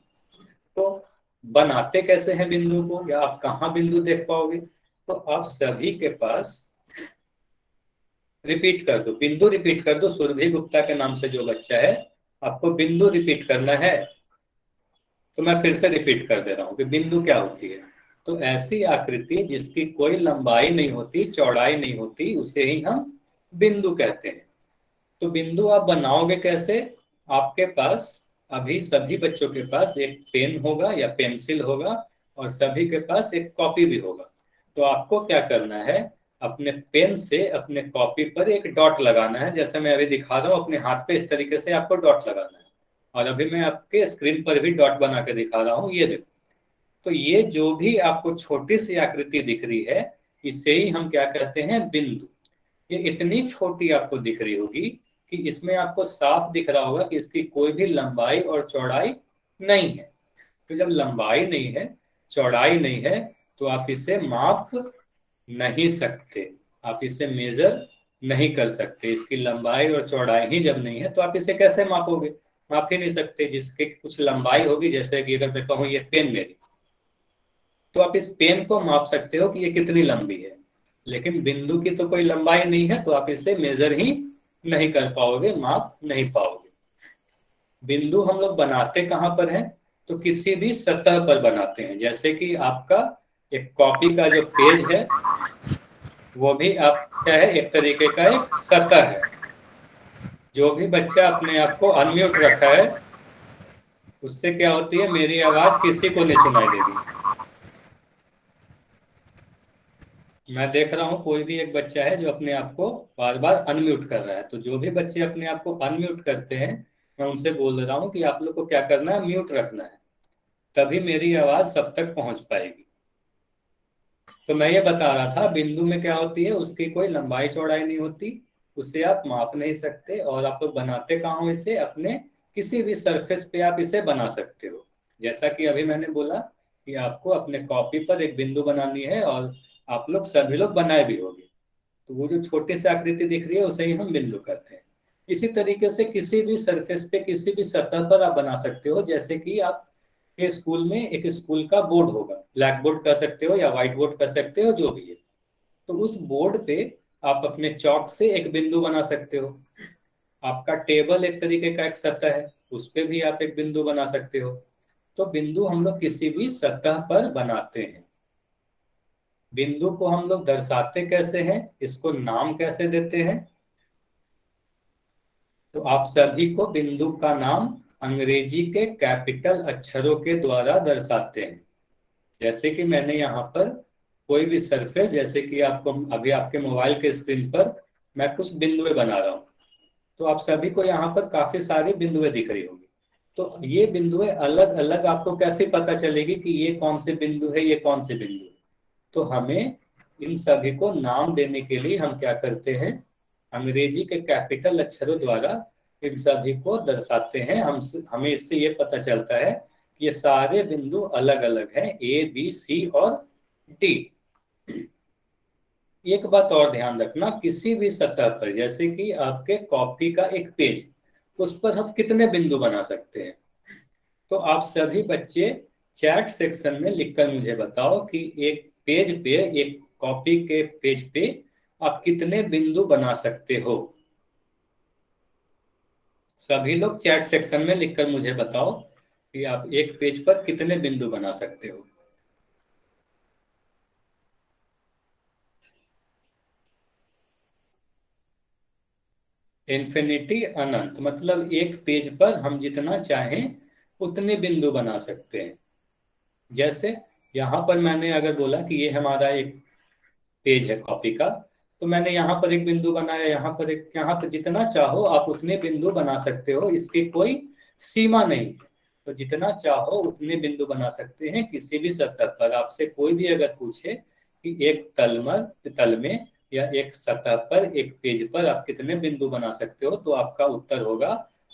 Speaker 1: तो बनाते कैसे हैं बिंदु को, या आप कहाँ बिंदु देख पाओगे? तो आप सभी के पास, रिपीट कर दो, बिंदु रिपीट कर दो। सुरभि गुप्ता के नाम से जो बच्चा है, आपको बिंदु रिपीट करना है। तो मैं फिर से रिपीट कर दे रहा हूँ कि बिंदु क्या होती है। तो ऐसी आकृति जिसकी कोई लंबाई नहीं होती, चौड़ाई नहीं होती, उसे ही हम बिंदु कहते हैं। तो बिंदु आप बनाओगे कैसे? आपके पास अभी सभी बच्चों के पास एक पेन होगा या पेंसिल होगा, और सभी के पास एक कॉपी भी होगा। तो आपको क्या करना है, अपने पेन से अपने कॉपी पर एक डॉट लगाना है। जैसे मैं अभी दिखा रहा हूँ अपने हाथ पे, इस तरीके से आपको डॉट लगाना है। और अभी मैं आपके स्क्रीन पर भी डॉट बना के दिखा रहा हूँ, ये देखो। तो ये जो भी आपको छोटी सी आकृति दिख रही है, इसे ही हम क्या कहते हैं, बिंदु। ये इतनी छोटी आपको दिख रही होगी कि इसमें आपको साफ दिख रहा होगा कि इसकी कोई भी लंबाई और चौड़ाई नहीं है। तो जब लंबाई नहीं है, चौड़ाई नहीं है, तो आप इसे माप नहीं सकते, आप इसे मेजर नहीं कर सकते। इसकी लंबाई और चौड़ाई ही जब नहीं है, तो आप इसे कैसे मापोगे? माप ही नहीं सकते। जिसकी कुछ लंबाई होगी, जैसे कि अगर मैं कहूँ ये पेन मेरी, तो आप इस पेन को माप सकते हो कि ये कितनी लंबी है। लेकिन बिंदु की तो कोई लंबाई नहीं है, तो आप इसे मेजर ही नहीं कर पाओगे, माप नहीं पाओगे। बिंदु हम लोग बनाते कहाँ पर हैं? तो किसी भी सतह पर बनाते हैं। जैसे कि आपका एक कॉपी का जो पेज है, वो भी आप क्या है, एक तरीके का एक सतह है। जो भी बच्चा अपने आप को अनम्यूट रखा है, उससे क्या होती है, मेरी आवाज किसी को नहीं सुनाई देगी। मैं देख रहा हूँ कोई भी एक बच्चा है जो अपने आप को बार बार अनम्यूट कर रहा है। तो जो भी बच्चे अपने आप को अनम्यूट करते हैं, मैं उनसे बोल रहा हूँ कि आप लोग को क्या करना है, म्यूट रखना है, तभी मेरी आवाज सब तक पहुंच पाएगी। तो मैं ये बता रहा था, बिंदु में क्या होती है, उसकी कोई लंबाई चौड़ाई नहीं होती, उसे आप माप नहीं सकते। और आप लोग बनाते कहाँ हो इसे, अपने किसी भी सरफेस पे आप इसे बना सकते हो। जैसा कि अभी मैंने बोला कि आपको अपने कॉपी पर एक बिंदु बनानी है, और आप लोग सभी लोग बनाए भी होंगे। तो वो जो छोटी सी आकृति दिख रही है, उसे ही हम बिंदु कहते हैं। इसी तरीके से किसी भी सरफेस पे, किसी भी सतह पर आप बना सकते हो। जैसे कि आप के स्कूल में एक स्कूल का बोर्ड होगा, ब्लैक बोर्ड कह सकते हो या व्हाइट बोर्ड कह सकते हो, जो भी है। तो उस बोर्ड पे आप अपने चौक से एक बिंदु बना सकते हो। आपका टेबल एक तरीके का एक सतह है, उस पे भी आप एक बिंदु बना सकते हो। तो बिंदु हम लोग किसी भी सतह पर बनाते हैं। बिंदु को हम लोग दर्शाते कैसे हैं, इसको नाम कैसे देते हैं? तो आप सभी को बिंदु का नाम अंग्रेजी के कैपिटल अक्षरों के द्वारा दर्शाते हैं। जैसे कि मैंने यहाँ पर कोई भी सरफेस, जैसे कि आपको अभी आपके मोबाइल के स्क्रीन पर मैं कुछ बिंदुएं बना रहा हूँ, तो आप सभी को यहाँ पर काफी सारी बिंदुएं दिख रही होंगी। तो ये बिंदुएं अलग अलग आपको कैसे पता चलेगी कि ये कौन से बिंदु है, ये कौन से बिंदु है? तो हमें इन सभी को नाम देने के लिए हम क्या करते हैं, अंग्रेजी के कैपिटल अक्षरों द्वारा इन सभी को दर्शाते हैं। हमें इससे ये पता चलता है कि ये सारे बिंदु अलग अलग हैं, ए बी सी और डी। एक बात और ध्यान रखना, किसी भी सतह पर, जैसे कि आपके कॉपी का एक पेज, उस पर हम कितने बिंदु बना सकते हैं? तो आप सभी बच्चे चैट सेक्शन में लिखकर मुझे बताओ कि एक पेज पे, एक कॉपी के पेज पे आप कितने बिंदु बना सकते हो। सभी लोग चैट सेक्शन में लिखकर मुझे बताओ कि आप एक पेज पर कितने बिंदु बना सकते हो। इन्फिनिटी, अनंत, मतलब एक पेज पर हम जितना चाहें उतने बिंदु बना सकते हैं। जैसे यहाँ पर मैंने अगर बोला कि ये हमारा एक पेज है कॉपी का, तो मैंने यहाँ पर एक बिंदु बनाया, यहाँ पर एक, यहाँ पर जितना चाहो आप उतने बिंदु बना सकते हो, इसकी कोई सीमा नहीं है। तो जितना चाहो उतने बिंदु बना सकते हैं किसी भी सतह पर। आपसे कोई भी अगर पूछे कि एक तल में या एक सतह पर, एक पेज पर आप कितने बिंदु बना सकते हो, तो आपका उत्तर होगा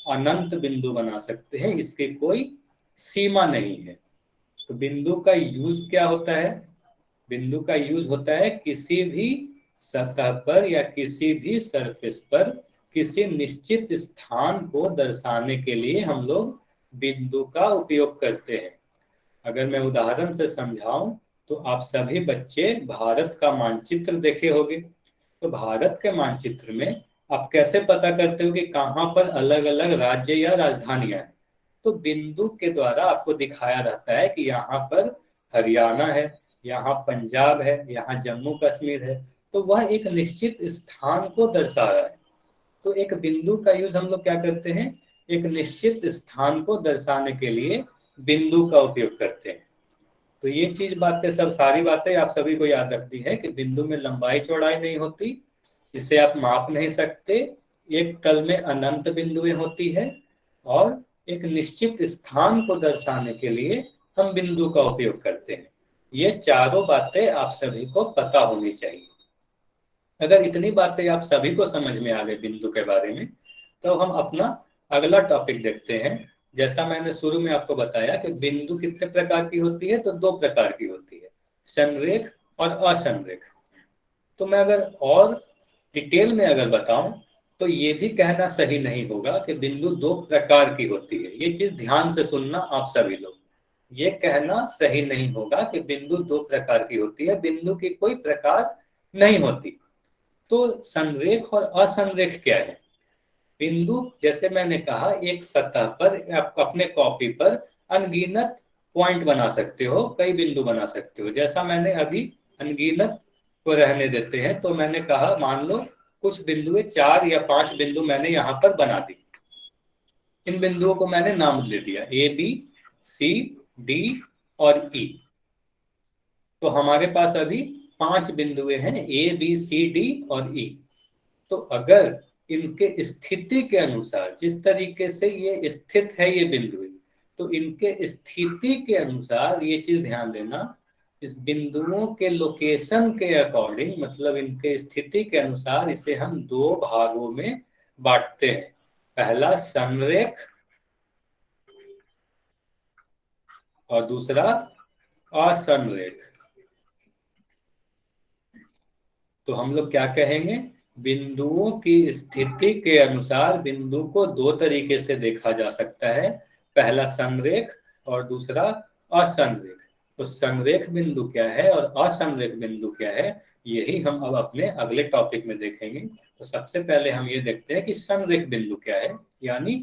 Speaker 1: अनंत बिंदु बना सकते हैं, इसकी कोई सीमा नहीं है। तो बिंदु का यूज क्या होता है? बिंदु का यूज होता है किसी भी सतह पर या किसी भी सरफेस पर किसी निश्चित स्थान को दर्शाने के लिए हम लोग बिंदु का उपयोग करते हैं। अगर मैं उदाहरण से समझाऊं तो आप सभी बच्चे भारत का मानचित्र देखे होंगे। तो भारत के मानचित्र में आप कैसे पता करते हो कि कहाँ पर अलग अलग राज्य या राजधानियां हैं? तो बिंदु के द्वारा आपको दिखाया रहता है कि यहाँ पर हरियाणा है, यहाँ पंजाब है, यहाँ जम्मू कश्मीर है। तो वह एक निश्चित स्थान को दर्शा रहा है। तो एक बिंदु का यूज हम लोग क्या करते हैं, एक निश्चित स्थान को दर्शाने के लिए बिंदु का उपयोग करते हैं। तो ये चीज बातें सब सारी बातें आप सभी को याद रखनी है कि बिंदु में लंबाई चौड़ाई नहीं होती, इसे आप माप नहीं सकते। एक तल में अनंत बिंदुएं होती है और एक निश्चित स्थान को दर्शाने के लिए हम बिंदु का उपयोग करते हैं। ये चारों बातें आप सभी को पता होनी चाहिए। अगर इतनी बातें आप सभी को समझ में आ गई बिंदु के बारे में, तो हम अपना अगला टॉपिक देखते हैं। जैसा मैंने शुरू में आपको बताया कि बिंदु कितने प्रकार की होती है, तो दो प्रकार की होती है, संरेख और असंरेख। तो मैं अगर और डिटेल में अगर बताऊं तो ये भी कहना सही नहीं होगा कि बिंदु दो प्रकार की होती है। ये चीज ध्यान से सुनना आप सभी लोग, ये कहना सही नहीं होगा कि बिंदु दो प्रकार की होती है। बिंदु की कोई प्रकार नहीं होती। तो संरेख और असंरेख क्या है? बिंदु, जैसे मैंने कहा, एक सतह पर आप अपने कॉपी पर अनगिनत पॉइंट बना सकते हो, कई बिंदु बना सकते हो। जैसा मैंने अभी अनगिनत को रहने देते हैं, तो मैंने कहा मान लो कुछ बिंदुएं 4 या 5 बिंदु मैंने यहाँ पर बना दी। इन बिंदुओं को मैंने नाम दे दिया ए बी सी डी और ई। तो हमारे पास अभी 5 बिंदुएं हैं, ए बी सी डी और ई। तो अगर इनके स्थिति के अनुसार, जिस तरीके से ये स्थित है ये बिंदु, तो इनके स्थिति के अनुसार ये चीज ध्यान देना, इस बिंदुओं के लोकेशन के अकॉर्डिंग, मतलब इनके स्थिति के अनुसार, इसे हम दो भागों में बांटते हैं। पहला संरेख और दूसरा असंरेख। तो हम लोग क्या कहेंगे, बिंदुओं की स्थिति के अनुसार बिंदु को दो तरीके से देखा जा सकता है, पहला संरेख और दूसरा असंरेख। तो संरेख बिंदु क्या है और असंरेख बिंदु क्या है, यही हम अब अपने अगले टॉपिक में देखेंगे। तो सबसे पहले हम ये देखते हैं कि संरेख बिंदु क्या है, यानी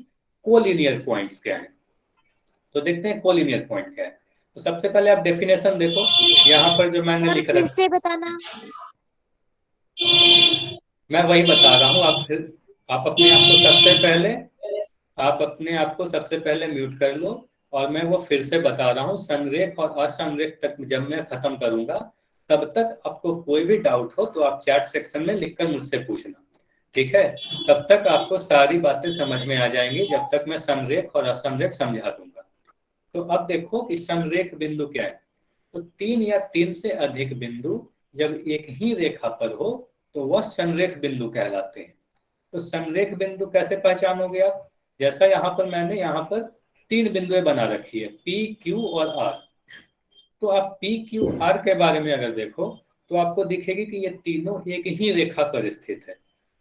Speaker 1: कोलिनियर पॉइंट्स क्या है। तो देखते हैं कोलिनियर पॉइंट क्या है। तो सबसे पहले आप डेफिनेशन देखो, यहाँ पर जो मैंने
Speaker 3: सर
Speaker 1: लिख
Speaker 3: फिर
Speaker 1: रखा,
Speaker 3: से बताना।
Speaker 1: मैं वही बता रहा हूँ। आप अपने आप को सबसे पहले, आप अपने आप को सबसे पहले म्यूट कर लो और मैं वो फिर से बता रहा हूँ। संरेख और असंरेख तक जब मैं खत्म करूंगा, तब तक आपको कोई भी डाउट हो तो आप चैट सेक्शन में लिखकर मुझसे पूछना, ठीक है? तब तक आपको सारी बातें समझ में आ जाएंगी, जब तक मैं संरेख और असंरेख समझा दूंगा। तो अब देखो कि संरेख बिंदु क्या है। तो 3 या 3 से अधिक बिंदु जब एक ही रेखा पर हो तो वह संरेख बिंदु कहलाते हैं। तो संरेख बिंदु कैसे पहचानोगे आप? जैसा यहाँ पर मैंने यहाँ पर 3 बिंदुएं बना रखी है, पी क्यू और आर। तो आप पी क्यू आर के बारे में अगर देखो तो आपको दिखेगी कि ये तीनों एक ही रेखा पर स्थित है।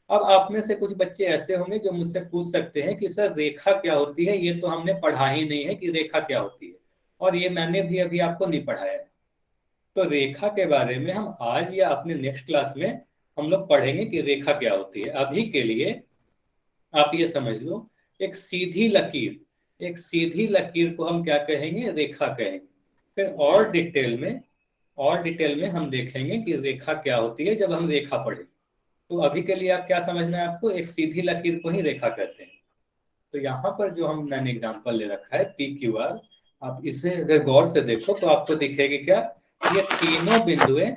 Speaker 1: अब आप में से कुछ बच्चे ऐसे होंगे जो मुझसे पूछ सकते हैं कि सर रेखा क्या होती है, ये तो हमने पढ़ा ही नहीं है कि रेखा क्या होती है, और ये मैंने भी अभी आपको नहीं पढ़ाया है। तो रेखा के बारे में हम आज या अपने नेक्स्ट क्लास में हम लोग पढ़ेंगे कि रेखा क्या होती है। अभी के लिए आप ये समझ लो, एक सीधी लकीर, एक सीधी लकीर को हम क्या कहेंगे, रेखा कहेंगे। फिर और डिटेल में हम देखेंगे कि रेखा क्या होती है जब हम रेखा पढ़ें। तो अभी के लिए आप क्या समझना है, आपको एक सीधी लकीर को ही रेखा कहते हैं। तो यहाँ पर जो मैंने एग्जांपल ले रखा है पी क्यू आर, आप इसे अगर गौर से देखो तो आपको दिखेगी क्या, ये तीनों बिंदुएं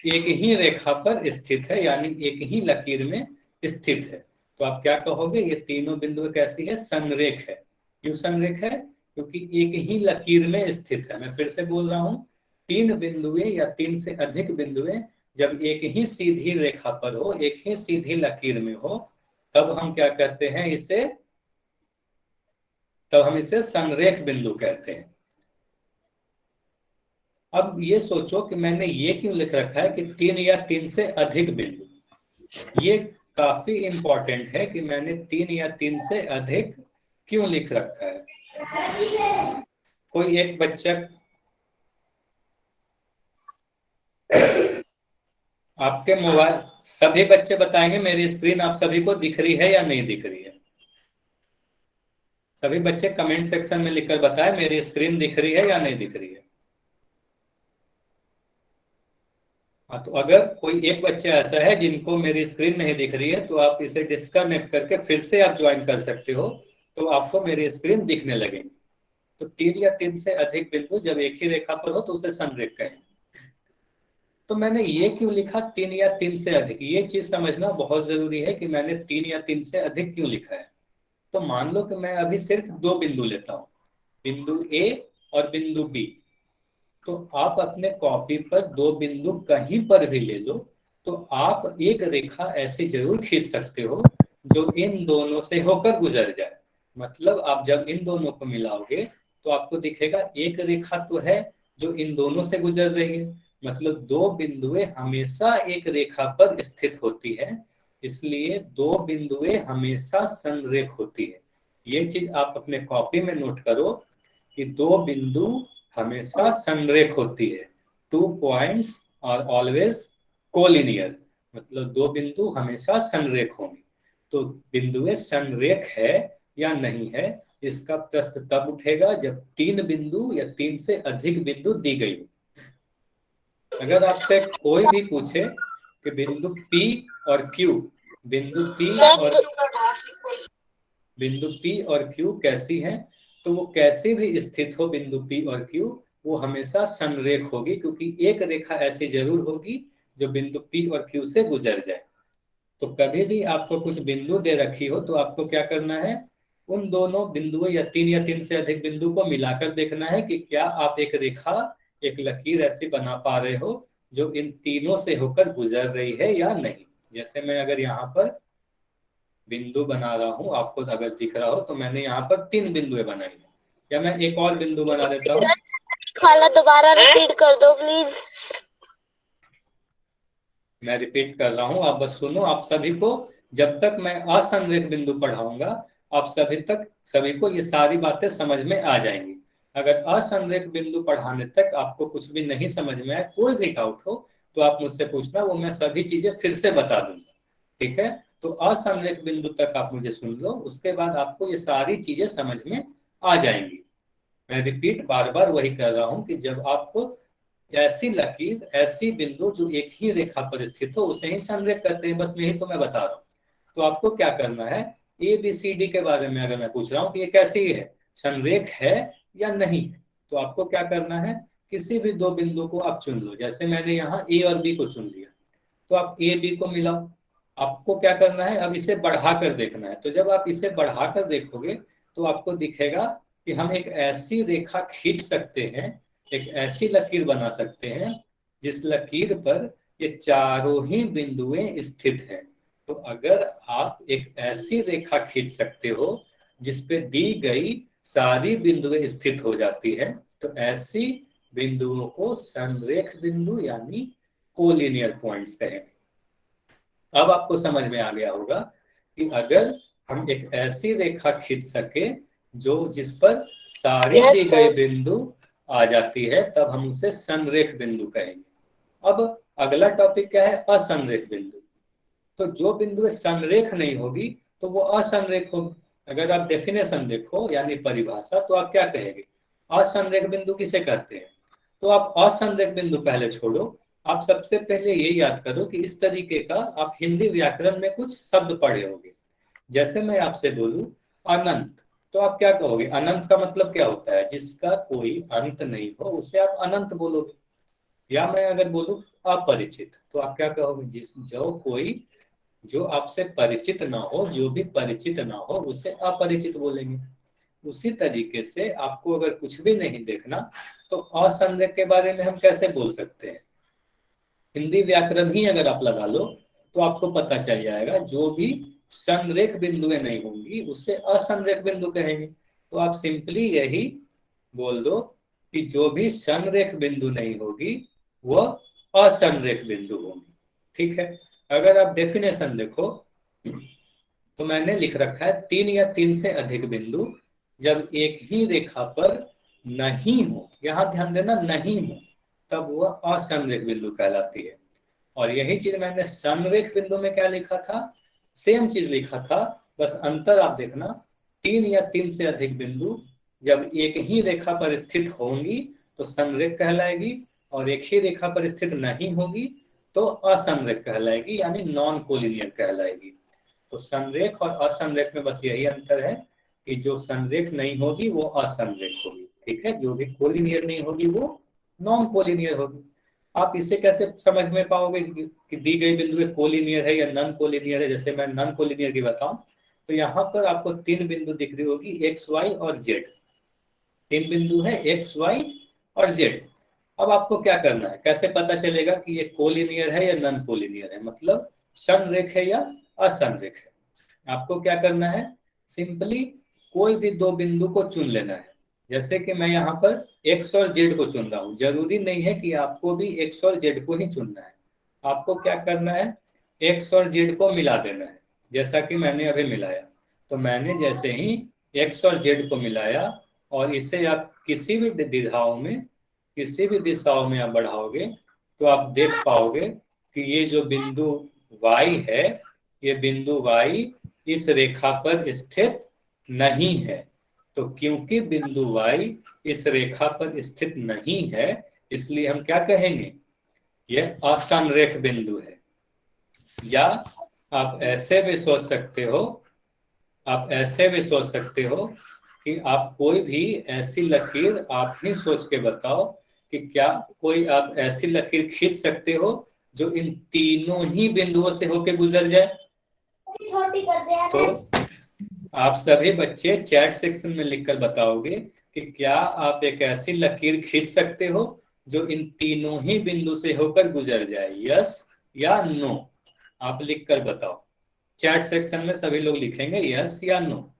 Speaker 1: एक ही रेखा पर स्थित है, यानी एक ही लकीर में स्थित है। तो आप क्या कहोगे, ये तीनों बिंदुएं कैसी है, संरेख है। क्यों संरेख है? क्योंकि एक ही लकीर में स्थित है। मैं फिर से बोल रहा हूँ, 3 बिंदुएं या 3 से अधिक बिंदुएं जब एक ही सीधी रेखा पर हो, एक ही सीधी लकीर में हो, तब हम क्या कहते हैं इसे, तब हम इसे संरेख बिंदु कहते हैं। अब ये सोचो कि मैंने ये क्यों लिख रखा है कि 3 या 3 से अधिक बिंदु, ये काफी इंपॉर्टेंट है कि मैंने 3 या 3 से अधिक क्यों लिख रखा है। कोई एक बच्चा, आपके मोबाइल, सभी बच्चे बताएंगे मेरी स्क्रीन आप सभी को दिख रही है या नहीं दिख रही है। सभी बच्चे कमेंट सेक्शन में लिखकर बताएं मेरी स्क्रीन दिख रही है या नहीं दिख रही है। हाँ, तो अगर कोई एक बच्चा ऐसा है जिनको मेरी स्क्रीन नहीं दिख रही है, तो आप इसे डिस्कनेक्ट करके फिर से आप ज्वाइन कर सकते हो, तो आपको मेरी स्क्रीन दिखने लगेगी। तो 3 या 3 से अधिक बिंदु जब एक ही रेखा पर हो तो उसे संरेख कहेंगे। तो मैंने ये क्यों लिखा 3 या 3 से अधिक, ये चीज समझना बहुत जरूरी है कि मैंने 3 या 3 से अधिक क्यों लिखा है। तो मान लो कि मैं अभी सिर्फ 2 बिंदु लेता हूँ, बिंदु ए और बिंदु बी। तो आप अपने कॉपी पर 2 बिंदु कहीं पर भी ले लो, तो आप एक रेखा ऐसी जरूर खींच सकते हो जो इन दोनों से होकर गुजर जाए। मतलब आप जब इन दोनों को मिलाओगे तो आपको दिखेगा एक रेखा तो है जो इन दोनों से गुजर रही है। मतलब 2 बिंदुएं हमेशा एक रेखा पर स्थित होती है, इसलिए 2 बिंदुएं हमेशा संरेख होती है। ये चीज आप अपने कॉपी में नोट करो कि 2 बिंदु हमेशा संरेख होती है। 2 पॉइंट्स आर ऑलवेज कोलिनियर, मतलब 2 बिंदु हमेशा संरेख होंगे। तो बिंदुएं संरेख है या नहीं है, इसका प्रश्न तब उठेगा जब 3 बिंदु या 3 से अधिक बिंदु दी गई हो। अगर आपसे कोई भी पूछे कि बिंदु P और Q, बिंदु P और बिंदु P और Q कैसी हैं, तो वो कैसे भी स्थित हो बिंदु P और Q, वो हमेशा संरेख होगी, क्योंकि एक रेखा ऐसी जरूर होगी जो बिंदु P और Q से गुजर जाए। तो कभी भी आपको कुछ बिंदु दे रखी हो तो आपको क्या करना है, उन दोनों बिंदुओं या 3 से अधिक बिंदु को मिलाकर देखना है कि क्या आप एक रेखा, एक लकीर ऐसी बना पा रहे हो जो इन तीनों से होकर गुजर रही है या नहीं। जैसे मैं अगर यहाँ पर बिंदु बना रहा हूं, आपको अगर दिख रहा हो, तो मैंने यहाँ पर 3 बिंदुएं बनाई है, या मैं एक और बिंदु बना देता हूँ।
Speaker 3: खाला दोबारा रिपीट कर दो प्लीज।
Speaker 1: मैं रिपीट कर रहा हूं, आप बस सुनो। आप सभी को जब तक मैं असंरेख बिंदु पढ़ाऊंगा, आप सभी को ये सारी बातें समझ में आ जाएंगी। अगर असंरेख बिंदु पढ़ाने तक आपको कुछ भी नहीं समझ में आए, कोई भी डाउट हो, तो आप मुझसे पूछना, वो मैं सभी चीजें फिर से बता दूंगा। ठीक है, तो असंरेख बिंदु तक आप मुझे सुन लो, उसके बाद आपको ये सारी चीजें समझ में आ जाएंगी। मैं रिपीट बार बार वही कर रहा हूं कि जब आपको ऐसी लकीर, ऐसी बिंदु जो एक ही रेखा पर स्थित हो, उसे ही संरेख करते हैं, बस यही तो मैं बता रहा हूँ। तो आपको क्या करना है, ए बी सी डी के बारे में अगर मैं पूछ रहा हूँ कि ये कैसी है, संरेख है या नहीं, तो आपको क्या करना है, किसी भी 2 बिंदु को आप चुन लो। जैसे मैंने यहाँ ए और बी को चुन लिया, तो आप ए बी को मिलाओ। आपको क्या करना है, अब इसे बढ़ाकर देखना है। तो जब आप इसे बढ़ाकर देखोगे तो आपको दिखेगा कि हम एक ऐसी रेखा खींच सकते हैं, एक ऐसी लकीर बना सकते हैं जिस लकीर पर ये चारों ही बिंदुएं स्थित हैं। तो अगर आप एक ऐसी रेखा खींच सकते हो जिस पे दी गई सारी बिंदुएं स्थित हो जाती है, तो ऐसी बिंदुओं को संरेख बिंदु यानी कोलिनियर पॉइंट्स कहेंगे। अब आपको समझ में आ गया होगा कि अगर हम एक ऐसी रेखा खींच सके जो जिस पर सारी दी गई बिंदु आ जाती है, तब हम उसे संरेख बिंदु कहेंगे। अब अगला टॉपिक क्या है, असंरेख बिंदु। तो जो बिंदु संरेख नहीं होगी तो वो असंरेख होगी। अगर आप डेफिनेशन देखो यानी परिभाषा, तो आप क्या कहेंगे, असंरेख बिंदु किसे कहते हैं। तो आप असंरेख बिंदु पहले छोड़ो, आप सबसे पहले ये याद करो कि इस तरीके का आप हिंदी व्याकरण में कुछ शब्द पढ़े होंगे। जैसे मैं आपसे बोलूं अनंत, तो आप क्या कहोगे, अनंत का मतलब क्या होता है, जिसका कोई अंत नहीं हो उसे आप अनंत बोलोगे। या मैं अगर बोलूं अपरिचित, तो आप क्या कहोगे, जो आपसे परिचित ना हो, जो भी परिचित ना हो उसे अपरिचित बोलेंगे। उसी तरीके से आपको अगर कुछ भी नहीं देखना, तो असंरेख के बारे में हम कैसे बोल सकते हैं। हिंदी व्याकरण ही अगर आप लगा लो तो आपको पता चल जाएगा, जो भी संरेख बिंदुएं नहीं होंगी उसे असंरेख बिंदु कहेंगे। तो आप सिंपली यही बोल दो कि जो भी संरेख बिंदु नहीं होगी वह असंरेख बिंदु होगी। ठीक है, अगर आप डेफिनेशन देखो तो मैंने लिख रखा है 3 या 3 से अधिक बिंदु जब एक ही रेखा पर नहीं हो, यहां ध्यान देना नहीं हो, तब वह असंरेख बिंदु कहलाती है। और यही चीज मैंने संरेख बिंदु में क्या लिखा था, सेम चीज लिखा था, बस अंतर आप देखना, 3 या 3 से अधिक बिंदु जब एक ही रेखा पर स्थित होंगी तो संरेख कहलाएगी, और एक ही रेखा पर स्थित नहीं होगी तो असंरेख कहलाएगी, यानी नॉन कोलिनियर कहलाएगी। तो संरेख और असंरेख में बस यही अंतर है कि जो संरेख नहीं होगी वो असंरेख होगी, ठीक है, जो भी कोलिनियर नहीं होगी वो नॉन कोलिनियर होगी। आप इसे कैसे समझ में पाओगे कि दी गई बिंदु कोलिनियर है या नॉन कोलिनियर है। जैसे मैं नॉन कोलिनियर की बताऊं तो यहाँ पर आपको 3 बिंदु दिख रही होगी, एक्स वाई और जेड, 3 बिंदु है एक्स वाई और जेड। अब आपको क्या करना है, कैसे पता चलेगा कि ये कोलिनियर है या नॉन कोलिनियर है, मतलब संरेख है या असंरेख है। आपको क्या करना है, सिंपली कोई भी 2 बिंदु को चुन लेना है। जैसे कि मैं यहाँ पर एक्स और जेड को चुन रहा हूँ, जरूरी नहीं है कि आपको भी एक्स और जेड को ही चुनना है। आपको क्या करना है, एक्स और जेड को मिला देना है, जैसा कि मैंने अभी मिलाया। तो मैंने जैसे ही एक्स और जेड को मिलाया और इसे आप किसी भी दिशाओं में आप बढ़ाओगे तो आप देख पाओगे कि ये जो बिंदु y है, ये बिंदु y इस रेखा पर स्थित नहीं है। तो क्योंकि बिंदु y इस रेखा पर स्थित नहीं है, इसलिए हम क्या कहेंगे, यह असंरेख बिंदु है। या आप ऐसे भी सोच सकते हो, कि आप कोई भी ऐसी लकीर आप ही सोच के बताओ कि क्या कोई आप ऐसी लकीर खींच सकते हो जो इन तीनों ही बिंदुओं से होके गुजर जाए। तो आप सभी बच्चे चैट सेक्शन में लिखकर बताओगे कि क्या आप एक ऐसी लकीर खींच सकते हो जो इन तीनों ही बिंदु से होकर गुजर जाए, यस या नो। आप लिखकर बताओ, चैट सेक्शन में सभी लोग लिखेंगे यस या नो।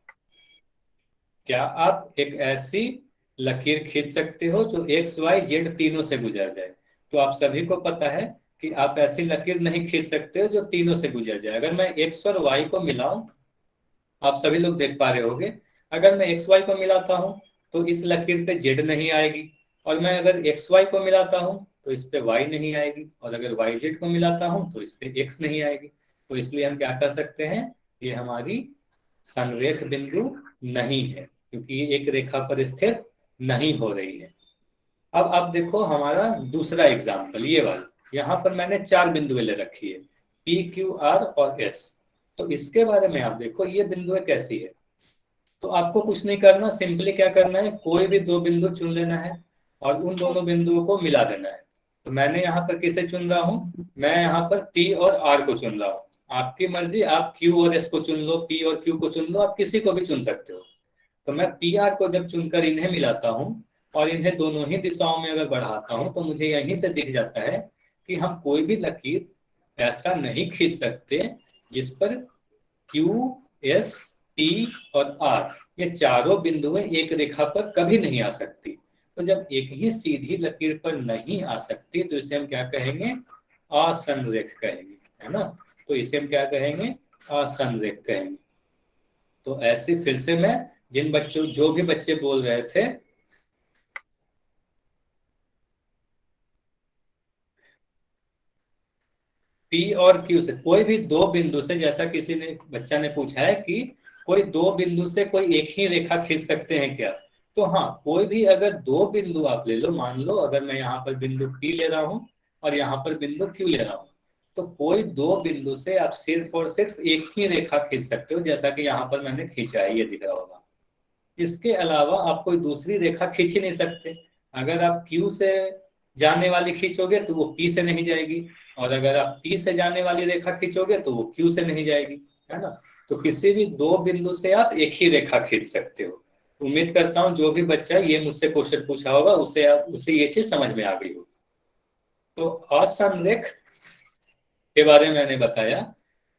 Speaker 1: क्या आप एक ऐसी लकीर खींच सकते हो जो एक्स वाई जेड तीनों से गुजर जाए। तो आप सभी को पता है कि आप ऐसी लकीर नहीं खींच सकते हो जो तीनों से गुजर जाए। अगर मैं एक्स और वाई को मिलाऊं, आप सभी लोग देख पा रहे होंगे, अगर मैं एक्स वाई को मिलाता हूं तो इस लकीर पे जेड नहीं आएगी, और मैं अगर एक्स वाई को मिलाता हूं तो इस पे वाई नहीं आएगी, और अगर वाई जेड को मिलाता हूं तो इस पे एक्स नहीं आएगी। तो इसलिए हम क्या कर सकते हैं, ये हमारी संरेख बिंदु नहीं है, क्योंकि ये एक रेखा पर स्थित नहीं हो रही है। अब आप देखो हमारा दूसरा एग्जाम्पल, ये वाला, यहाँ पर मैंने 4 बिंदुएं ले रखी है, पी क्यू आर और एस। तो इसके बारे में आप देखो ये बिंदुएं कैसी है। तो आपको कुछ नहीं करना, सिंपली क्या करना है, कोई भी 2 बिंदु चुन लेना है और उन दोनों बिंदुओं को मिला देना है। तो मैंने यहाँ पर किसे चुन रहा हूँ, मैं यहाँ पर पी और आर को चुन रहा हूँ। आपकी मर्जी, आप क्यू और एस को चुन लो, पी और क्यू को चुन लो, आप किसी को भी चुन सकते हो। तो मैं पी आर को जब चुनकर इन्हें मिलाता हूँ और इन्हें दोनों ही दिशाओं में अगर बढ़ाता हूँ तो मुझे यहीं से दिख जाता है कि हम कोई भी लकीर ऐसा नहीं खींच सकते जिस पर क्यू एस पी और आर ये चारों बिंदुएं एक रेखा पर कभी नहीं आ सकती। तो जब एक ही सीधी लकीर पर नहीं आ सकती तो इसे हम क्या कहेंगे, असंरेख कहेंगे, है ना। तो इसे हम क्या कहेंगे, असंरेख कहेंगे। तो ऐसे फिर से मैं जो भी बच्चे बोल रहे थे, पी और क्यू से कोई भी 2 बिंदु से, जैसा किसी ने बच्चा ने पूछा है कि कोई 2 बिंदु से कोई एक ही रेखा खींच सकते हैं क्या। तो हाँ, कोई भी अगर 2 बिंदु आप ले लो, मान लो अगर मैं यहाँ पर बिंदु पी ले रहा हूँ और यहाँ पर बिंदु क्यू ले रहा हूँ, तो कोई 2 बिंदु से आप सिर्फ और सिर्फ एक ही रेखा खींच सकते हो, जैसा कि यहाँ पर मैंने खींचा है, ये दिख रहा होगा। इसके अलावा आप कोई दूसरी रेखा खींच ही नहीं सकते। अगर आप Q से जाने वाली खींचोगे तो वो P से नहीं जाएगी, और अगर आप P से जाने वाली रेखा खींचोगे तो वो Q से नहीं जाएगी, है ना। तो किसी भी 2 बिंदु से आप एक ही रेखा खींच सकते हो। उम्मीद करता हूँ जो भी बच्चा ये मुझसे क्वेश्चन पूछा होगा उसे ये चीज समझ में आ गई हो। तो असंरेख के बारे में मैंने बताया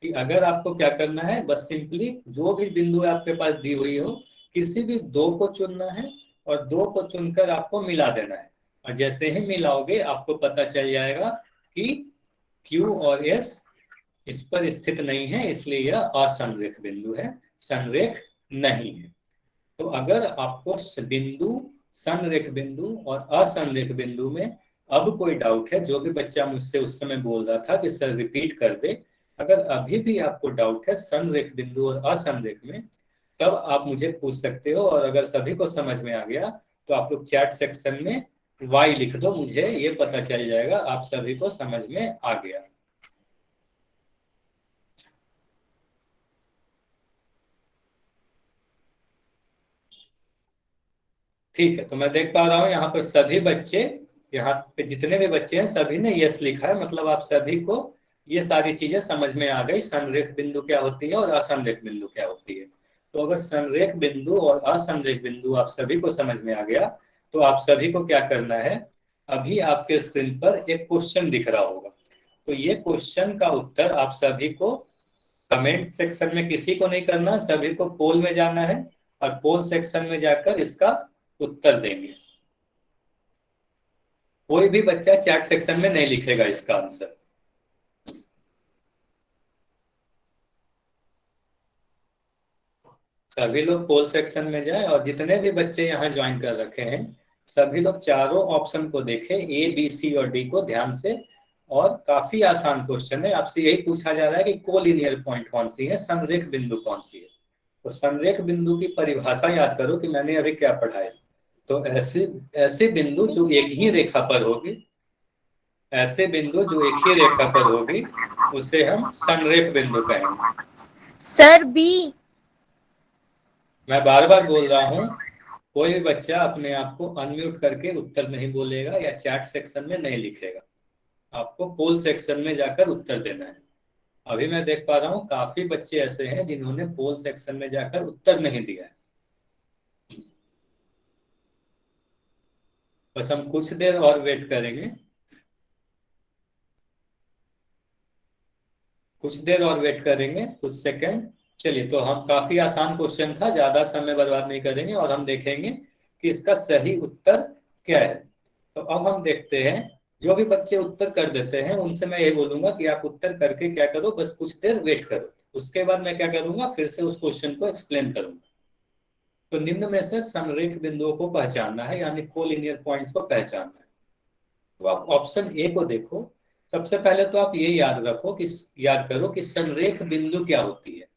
Speaker 1: कि अगर आपको क्या करना है, बस सिंपली जो भी बिंदु आपके पास दी हुई हो किसी भी 2 को चुनना है और 2 को चुनकर आपको मिला देना है। और जैसे ही मिलाओगे आपको पता चल जाएगा कि Q और S इस पर स्थित नहीं है, इसलिए यह असंरेख बिंदु है, संरेख नहीं है। तो अगर आपको बिंदु, संरेख बिंदु और असंरेख बिंदु में अब कोई डाउट है, जो भी बच्चा मुझसे उस समय बोल रहा था कि सर रिपीट कर दे, अगर अभी भी आपको डाउट है संरेख बिंदु और असंरेख में, तब आप मुझे पूछ सकते हो। और अगर सभी को समझ में आ गया तो आप लोग चैट सेक्शन में वाई लिख दो, मुझे ये पता चल जाएगा आप सभी को समझ में आ गया। ठीक है, तो मैं देख पा रहा हूँ यहाँ पर सभी बच्चे, यहाँ पे जितने भी बच्चे हैं सभी ने यस लिखा है, मतलब आप सभी को ये सारी चीजें समझ में आ गई, संरेख बिंदु क्या होती है और असंरेख बिंदु क्या होती है। तो अगर संरेख बिंदु और असंरेख बिंदु आप सभी को समझ में आ गया, तो आप सभी को क्या करना है, अभी आपके स्क्रीन पर एक क्वेश्चन दिख रहा होगा, तो ये क्वेश्चन का उत्तर आप सभी को कमेंट सेक्शन में किसी को नहीं करना, सभी को पोल में जाना है और पोल सेक्शन में जाकर इसका उत्तर देंगे। कोई भी बच्चा चैट सेक्शन में नहीं लिखेगा इसका आंसर। सभी लोग पोल सेक्शन में जाएं और जितने भी बच्चे यहाँ ज्वाइन कर रखे हैं सभी लोग चारों ऑप्शन को देखें, ए बी सी और डी को ध्यान से। और काफी आसान क्वेश्चन है, आपसे यही पूछा जा रहा है कि कोलिनियर पॉइंट कौन सी है, संरेख बिंदु कौन सी है। तो संरेख बिंदु की परिभाषा याद करो कि मैंने अभी क्या पढ़ाया। तो ऐसे ऐसे बिंदु जो एक ही रेखा पर होगी, ऐसे बिंदु जो एक ही रेखा पर होगी उसे हम संरेख बिंदु कहेंगे।
Speaker 3: Sir B.
Speaker 1: मैं बार बार बोल रहा हूँ, कोई भी बच्चा अपने आप को अनम्यूट करके उत्तर नहीं बोलेगा या चैट सेक्शन में नहीं लिखेगा, आपको पोल सेक्शन में जाकर उत्तर देना है। अभी मैं देख पा रहा हूँ काफी बच्चे ऐसे हैं जिन्होंने पोल सेक्शन में जाकर उत्तर नहीं दिया है। बस हम कुछ देर और वेट करेंगे, कुछ देर और वेट करेंगे, कुछ सेकंड। चलिए, तो हम काफी आसान क्वेश्चन था, ज्यादा समय बर्बाद नहीं करेंगे और हम देखेंगे कि इसका सही उत्तर क्या है। तो अब हम देखते हैं, जो भी बच्चे उत्तर कर देते हैं उनसे मैं ये बोलूंगा कि आप उत्तर करके क्या करो, बस कुछ देर वेट करो, उसके बाद मैं क्या करूंगा, फिर से उस क्वेश्चन को एक्सप्लेन करूंगा। तो निम्न में से संरेख बिंदुओं को पहचानना है, यानी कोलिनियर पॉइंट्स को पहचानना है। तो आप ऑप्शन ए को देखो। सबसे पहले तो आप ये याद करो कि संरेख बिंदु क्या होती है।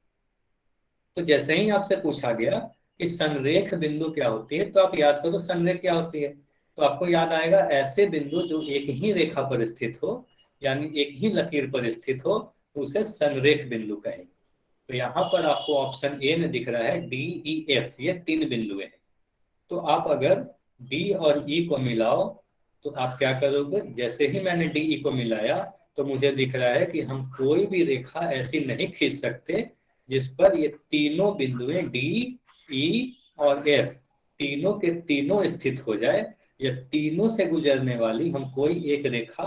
Speaker 1: तो जैसे ही आपसे पूछा गया कि संरेख बिंदु क्या होती है, तो आप याद करो संरेख क्या होती है। तो आपको याद आएगा ऐसे बिंदु जो एक ही रेखा पर स्थित हो, यानी एक ही लकीर पर स्थित हो, तो उसे संरेख बिंदु कहेंगे। तो यहाँ पर आपको ऑप्शन ए में दिख रहा है डी ई एफ, ये 3 बिंदुएं हैं। तो आप अगर डी और ई को मिलाओ तो आप क्या करोगे, जैसे ही मैंने डी ई को मिलाया तो मुझे दिख रहा है कि हम कोई भी रेखा ऐसी नहीं खींच सकते जिस पर ये तीनों बिंदुएं डी ई और एफ तीनों के तीनों स्थित हो जाए, या तीनों से गुजरने वाली हम कोई एक रेखा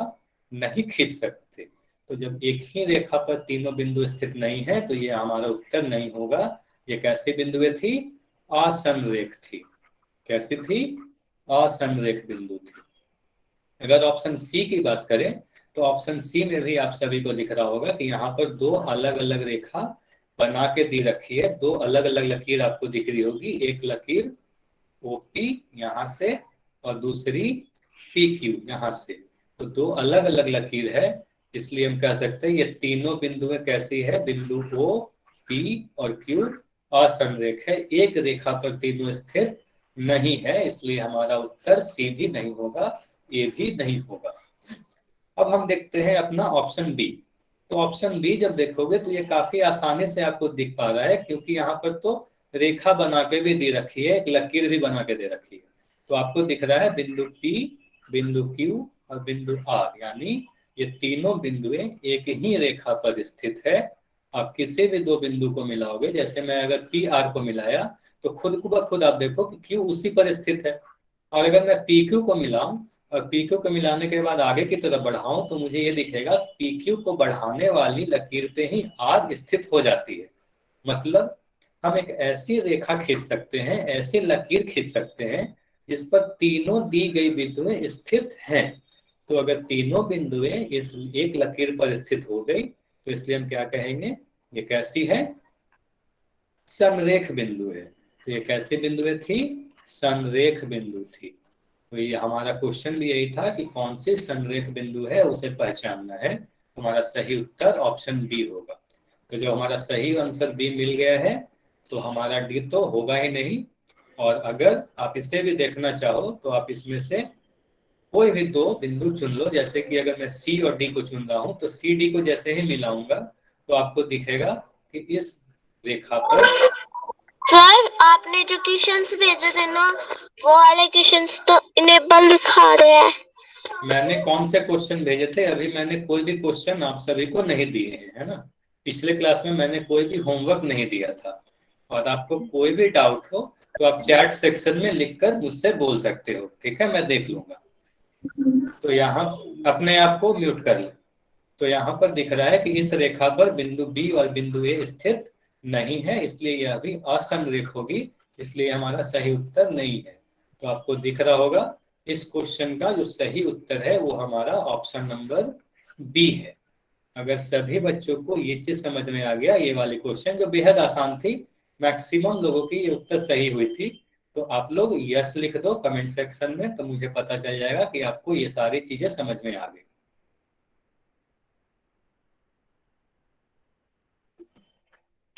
Speaker 1: नहीं खींच सकते। तो जब एक ही रेखा पर तीनों बिंदु स्थित नहीं है तो ये हमारा उत्तर नहीं होगा। ये कैसी बिंदुएं थी, असंरेख थी। कैसी थी, असंरेख बिंदु थी। अगर ऑप्शन सी की बात करें तो ऑप्शन सी में भी आप सभी को दिख रहा होगा कि यहाँ पर 2 अलग अलग रेखा बना के दी रखी है, 2 अलग अलग लकीर आपको दिख रही होगी, एक लकीर ओपी यहाँ से और दूसरी पी क्यू यहाँ से। तो 2 अलग अलग लकीर है, इसलिए हम कह सकते हैं ये तीनों बिंदुएं कैसी है, बिंदु ओ पी और क्यू असंरेख है, एक रेखा पर तीनों स्थित नहीं है, इसलिए हमारा उत्तर सी भी नहीं होगा, ए भी नहीं होगा। अब हम देखते हैं अपना ऑप्शन बी। तो ऑप्शन बी जब देखोगे तो ये काफी आसानी से आपको दिख पा रहा है, क्योंकि यहाँ पर तो रेखा बना के भी दे रखी है, एक लकीर भी बना के दे रखी है। तो आपको दिख रहा है बिंदु पी, बिंदु क्यू और बिंदु आर, यानी ये तीनों बिंदुएं एक ही रेखा पर स्थित है। आप किसी भी 2 बिंदु को मिलाओगे, जैसे मैं अगर पी आर को मिलाया तो खुद को खुद आप देखो कि क्यू उसी पर स्थित है, और अगर मैं पी क्यू को मिलाऊं और पी क्यू को मिलाने के बाद आगे की तरफ बढ़ाऊं तो मुझे ये दिखेगा पी क्यू को बढ़ाने वाली लकीर पे ही आर स्थित हो जाती है। मतलब हम एक ऐसी रेखा खींच सकते हैं, ऐसी लकीर खींच सकते हैं जिस पर तीनों दी गई बिंदुएं स्थित हैं। तो अगर तीनों बिंदुएं इस एक लकीर पर स्थित हो गई तो इसलिए हम क्या कहेंगे, ये कैसी है, संरेख बिंदु है। तो ये कैसी बिंदु थी, संरेख बिंदु थी। तो ये हमारा क्वेश्चन भी यही था कि कौन सी संरेख बिंदु है उसे पहचानना है। हमारा सही उत्तर ऑप्शन बी होगा। तो जो हमारा सही आंसर बी मिल गया है, तो हमारा डी तो होगा ही नहीं। और अगर आप इसे भी देखना चाहो तो आप इसमें से कोई भी दो बिंदु चुन लो। जैसे कि अगर मैं सी और डी को चुन रहा हूं, तो सी डी को जैसे ही मिलाऊंगा तो आपको दिखेगा कि इस रेखा पर।
Speaker 3: सर आपने जो क्वेश्चंस भेजे थे ना, वो वाले क्वेश्चंस तो इनेबल दिखा रहे हैं।
Speaker 1: मैंने कौन से क्वेश्चन भेजे थे, अभी मैंने कोई भी क्वेश्चन आप सभी को नहीं दिए हैं, है ना। पिछले क्लास में मैंने कोई भी होमवर्क नहीं दिया था। और आपको कोई भी डाउट हो तो आप चैट सेक्शन में लिखकर मुझसे बोल सकते हो, ठीक है, मैं देख लूंगा। तो यहाँ अपने आप को म्यूट कर ले। तो यहाँ पर दिख रहा है कि इस रेखा पर बिंदु बी और बिंदु ए स्थित नहीं है, इसलिए यह भी असमरेख होगी, इसलिए हमारा सही उत्तर नहीं है। तो आपको दिख रहा होगा इस क्वेश्चन का जो सही उत्तर है वो हमारा ऑप्शन नंबर बी है। अगर सभी बच्चों को ये चीज समझ में आ गया, ये वाली क्वेश्चन जो बेहद आसान थी, मैक्सिमम लोगों की ये उत्तर सही हुई थी, तो आप लोग यस लिख दो कमेंट सेक्शन में, तो मुझे पता चल जाएगा कि आपको ये सारी चीजें समझ में आ गई।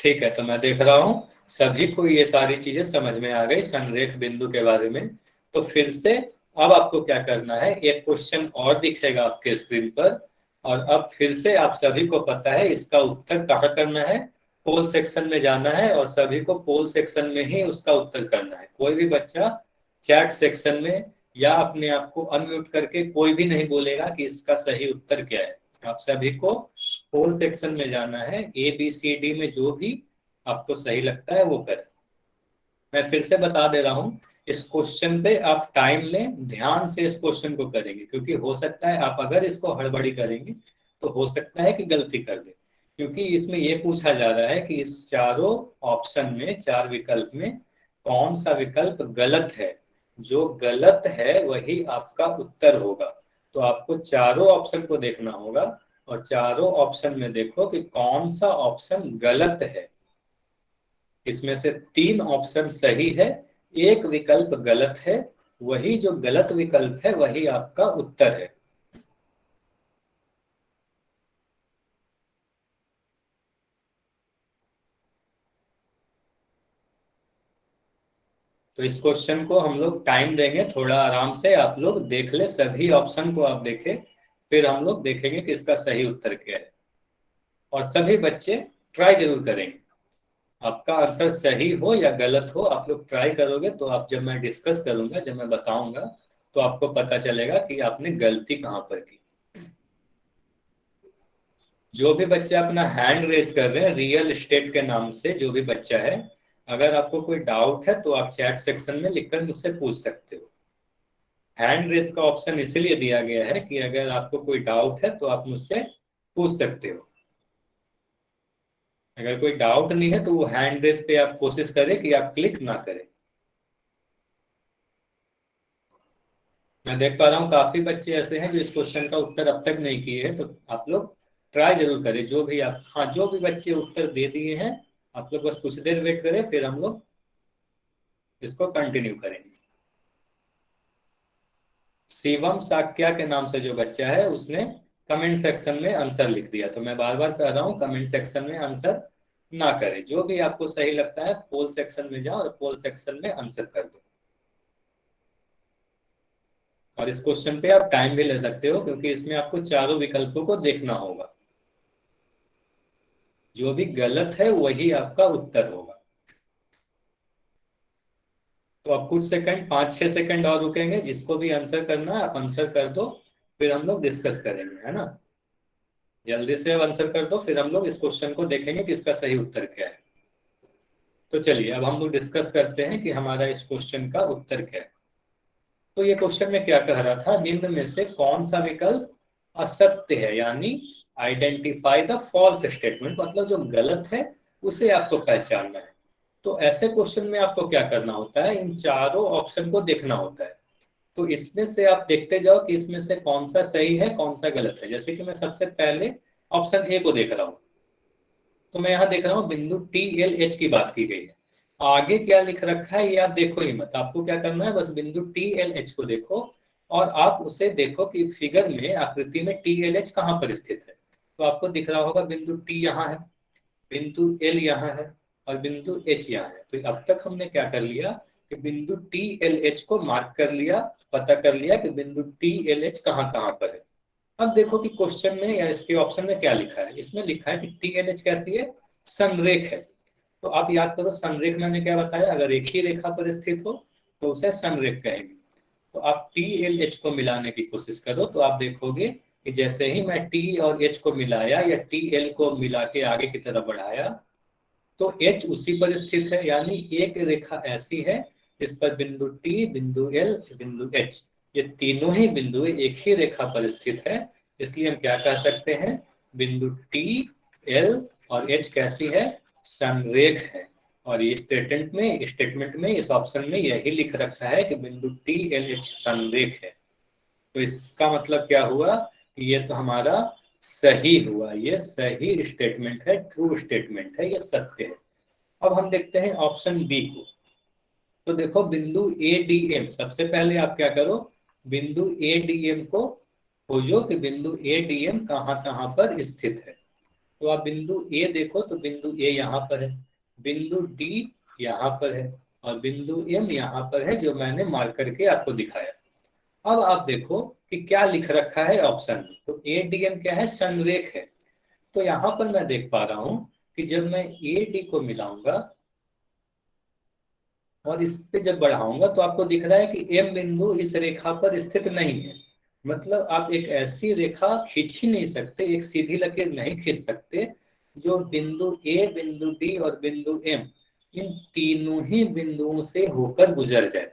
Speaker 1: ठीक है, तो मैं देख रहा हूं सभी को ये सारी चीजें समझ में आ गई संरेख बिंदु के बारे में। तो फिर से अब आपको क्या करना है, एक क्वेश्चन और दिखेगा आपके स्क्रीन पर, और अब फिर से आप सभी को पता है इसका उत्तर कहाँ करना है, पोल सेक्शन में जाना है, और सभी को पोल सेक्शन में ही उसका उत्तर करना है। कोई भी बच्चा चैट सेक्शन में या अपने आप को अनम्यूट करके कोई भी नहीं बोलेगा कि इसका सही उत्तर क्या है। आप सभी को पोल सेक्शन में जाना है, ए बी सी डी में जो भी आपको सही लगता है वो करें। मैं फिर से बता दे रहा हूं, इस क्वेश्चन पे आप टाइम लें, ध्यान से इस क्वेश्चन को करेंगे, क्योंकि हो सकता है आप अगर इसको हड़बड़ी करेंगे तो हो सकता है कि गलती कर दे। क्योंकि इसमें यह पूछा जा रहा है कि इस चारों ऑप्शन में, चार विकल्प में कौन सा विकल्प गलत है। जो गलत है वही आपका उत्तर होगा। तो आपको चारों ऑप्शन को देखना होगा, और चारों ऑप्शन में देखो कि कौन सा ऑप्शन गलत है। इसमें से 3 ऑप्शन सही है, एक विकल्प गलत है, वही जो गलत विकल्प है वही आपका उत्तर है। तो इस क्वेश्चन को हम लोग टाइम देंगे, थोड़ा आराम से आप लोग देख ले, सभी ऑप्शन को आप देखें, फिर हम लोग देखेंगे कि इसका सही उत्तर क्या है। और सभी बच्चे ट्राई जरूर करेंगे। आपका आंसर सही हो या गलत हो, आप लोग ट्राई करोगे तो आप, जब मैं डिस्कस करूंगा, जब मैं बताऊंगा, तो आपको पता चलेगा कि आपने गलती कहां पर की। जो भी बच्चे अपना हैंड रेज कर रहे हैं रियल एस्टेट के नाम से, जो भी बच्चा है, अगर आपको कोई डाउट है तो आप चैट सेक्शन में लिखकर मुझसे पूछ सकते हो। हैंड रेज का ऑप्शन इसलिए दिया गया है कि अगर आपको कोई डाउट है तो आप मुझसे पूछ सकते हो। अगर कोई डाउट नहीं है तो वो हैंड रेज पे आप कोशिश करें कि आप क्लिक ना करें। मैं देख पा रहा हूँ काफी बच्चे ऐसे हैं जो इस क्वेश्चन का उत्तर अब तक नहीं किए हैं, तो आप लोग ट्राई जरूर करें। जो भी आप, हाँ, जो भी बच्चे उत्तर दे दिए हैं, आप लोग बस कुछ देर वेट करें, फिर हम लोग इसको कंटिन्यू करेंगे। शिवम साक्या के नाम से जो बच्चा है उसने कमेंट सेक्शन में आंसर लिख दिया, तो मैं बार बार कह रहा हूँ कमेंट सेक्शन में आंसर ना करें। जो भी आपको सही लगता है पोल सेक्शन में जाओ और पोल सेक्शन में आंसर कर दो। और इस क्वेश्चन पे आप टाइम भी ले सकते हो, क्योंकि इसमें आपको चारों विकल्पों को देखना होगा। जो भी गलत है वही आपका उत्तर होगा। तो अब कुछ सेकंड, 5-6 सेकंड और रुकेंगे, जिसको भी आंसर करना है आप आंसर कर दो, फिर हम लोग डिस्कस करेंगे, है ना। जल्दी से आंसर कर दो, फिर हम लोग इस क्वेश्चन को देखेंगे कि इसका सही उत्तर क्या है। तो चलिए अब हम लोग डिस्कस करते हैं कि हमारा इस क्वेश्चन का उत्तर क्या है। तो ये क्वेश्चन में क्या कह रहा था, निम्न में से कौन सा विकल्प असत्य है, यानी आइडेंटिफाई द फॉल्स स्टेटमेंट, मतलब जो गलत है उसे आपको पहचानना है। तो ऐसे क्वेश्चन में आपको क्या करना होता है, इन चारों ऑप्शन को देखना होता है। तो इसमें से आप देखते जाओ कि इसमें से कौन सा सही है कौन सा गलत है। जैसे कि मैं सबसे पहले ऑप्शन ए को देख रहा हूँ, तो मैं यहाँ देख रहा हूँ बिंदु TLH की बात की गई है। आगे क्या लिख रखा है ये आप देखो ही मत, आपको क्या करना है बस बिंदु TLH को देखो और आप उसे देखो कि फिगर में आकृति में TLH कहाँ पर स्थित है। तो आपको दिख रहा होगा बिंदु T यहाँ है, बिंदु L यहाँ है और बिंदु H यहाँ है। तो अब तक हमने क्या कर लिया कि बिंदु TLH को मार्क कर लिया, पता कर लिया कि बिंदु TLH कहाँ कहाँ पर है। अब देखो कि क्वेश्चन में या इसके ऑप्शन में क्या लिखा है। इसमें लिखा है कि TLH कैसी है, संरेख है। तो आप याद करो संरेख मैंने क्या बताया, अगर एक ही रेखा पर स्थित हो तो उसे संरेख कहेंगे। तो आप TLH को मिलाने की कोशिश करो तो आप देखोगे कि जैसे ही मैं T और H को मिलाया या TL को मिला के आगे की तरफ बढ़ाया तो H उसी पर स्थित है, यानी एक रेखा ऐसी है जिस पर बिंदु T, बिंदु L, बिंदु H ये तीनों ही बिंदु एक ही रेखा पर स्थित है। इसलिए हम क्या कह सकते हैं, बिंदु T, L और H कैसी है, संरेख है। और ये स्टेटमेंट में इस ऑप्शन में यही लिख रखा है कि बिंदु TLH संरेख है। तो इसका मतलब क्या हुआ, ये तो हमारा सही हुआ, ये सही स्टेटमेंट है, ट्रू स्टेटमेंट है, ये सत्य है। अब हम देखते हैं ऑप्शन बी को। तो देखो बिंदु ADM, सबसे पहले आप क्या करो, बिंदु ADM को खोजो कि बिंदु ADM कहाँ कहाँ पर स्थित है। तो आप बिंदु ए देखो तो बिंदु ए यहाँ पर है, बिंदु डी यहाँ पर है और बिंदु एम यहाँ पर है जो मैंने मार्क करके आपको दिखाया। अब आप देखो कि क्या लिख रखा है ऑप्शन में। तो ADM क्या है, संरेख है। तो यहाँ पर मैं देख पा रहा हूँ कि जब मैं AD को मिलाऊंगा और इस पे जब बढ़ाऊंगा तो आपको दिख रहा है कि M बिंदु इस रेखा पर स्थित नहीं है। मतलब आप एक ऐसी रेखा खींच ही नहीं सकते, एक सीधी लकीर नहीं खींच सकते जो बिंदु A, बिंदु D और बिंदु M इन तीनों ही बिंदुओं से होकर गुजर जाए।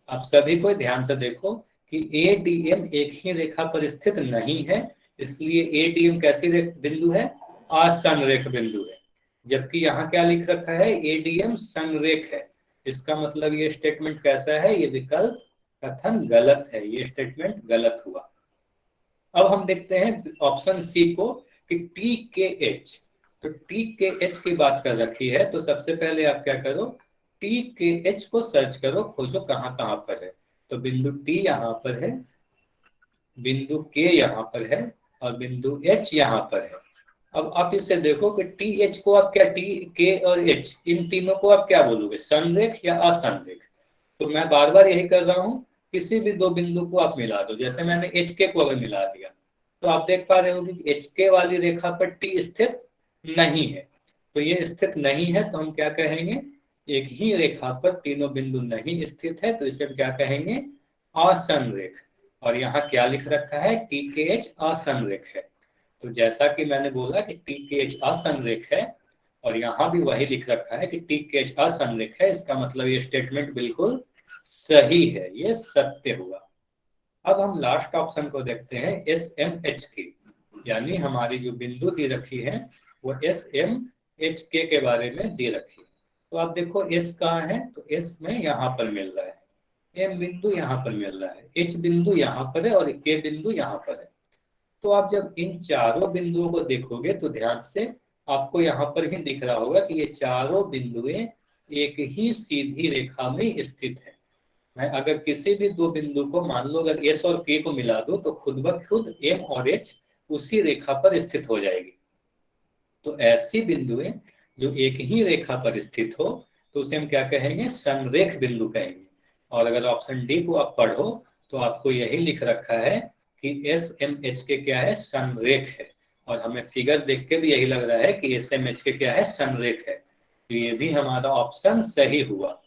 Speaker 1: आप सभी को ध्यान से देखो कि ADM एक ही रेखा पर स्थित नहीं है, इसलिए ADM कैसी बिंदु है, असंरेख बिंदु है। जबकि यहाँ क्या लिख रखा है, ADM संरेख है। इसका मतलब ये स्टेटमेंट कैसा है, ये विकल्प कथन गलत है, ये स्टेटमेंट गलत हुआ। अब हम देखते हैं ऑप्शन सी को कि TKH। तो TKH की बात कर रखी है तो सबसे पहले आप क्या करो, TKH को सर्च करो, खोजो कहाँ कहाँ पर है। तो बिंदु T यहाँ पर है, बिंदु K यहाँ पर है और बिंदु H यहाँ पर है। अब आप इससे देखो कि TH को आप क्या, T, K और H इन तीनों को आप क्या बोलोगे, संरेख या असंरेख। तो मैं बार बार यही कर रहा हूँ, किसी भी दो बिंदु को आप मिला दो। जैसे मैंने HK को अगर मिला दिया तो आप देख पा रहे हो कि HK वाली रेखा पर T स्थित नहीं है। तो ये स्थित नहीं है तो हम क्या कहेंगे, एक ही रेखा पर तीनों बिंदु नहीं स्थित है तो इसे हम क्या कहेंगे, असंरेख। और यहाँ क्या लिख रखा है, TKH असंरेख है। तो जैसा कि मैंने बोला कि TKH असंरेख है और यहाँ भी वही लिख रखा है कि TKH असंरेख है, इसका मतलब ये स्टेटमेंट बिल्कुल सही है, ये सत्य हुआ। अब हम लास्ट ऑप्शन को देखते हैं, SMH की, यानी हमारी जो बिंदु दी रखी है वो SMHK के बारे में दे रखी है। तो आप देखो S कहाँ है, तो S में यहाँ पर मिल रहा है, M बिंदु यहाँ पर मिल रहा है, H बिंदु यहाँ पर है और K बिंदु यहाँ पर है। तो आप जब इन चारों बिंदुओं को देखोगे तो ध्यान से आपको यहाँ पर ही दिख रहा होगा कि ये चारों बिंदुएं एक ही सीधी रेखा में स्थित है। मैं अगर किसी भी दो बिंदु को मान लो अगर S और K को मिला दो तो खुद ब खुद M और H उसी रेखा पर स्थित हो जाएगी। तो ऐसी बिंदुएं जो एक ही रेखा पर स्थित हो तो उसे हम क्या कहेंगे, संरेख बिंदु कहेंगे। और अगर ऑप्शन डी को आप पढ़ो तो आपको यही लिख रखा है कि SMHK क्या है, संरेख है। और हमें फिगर देख के भी यही लग रहा है कि SMHK क्या है, संरेख है। तो ये भी हमारा ऑप्शन सही हुआ।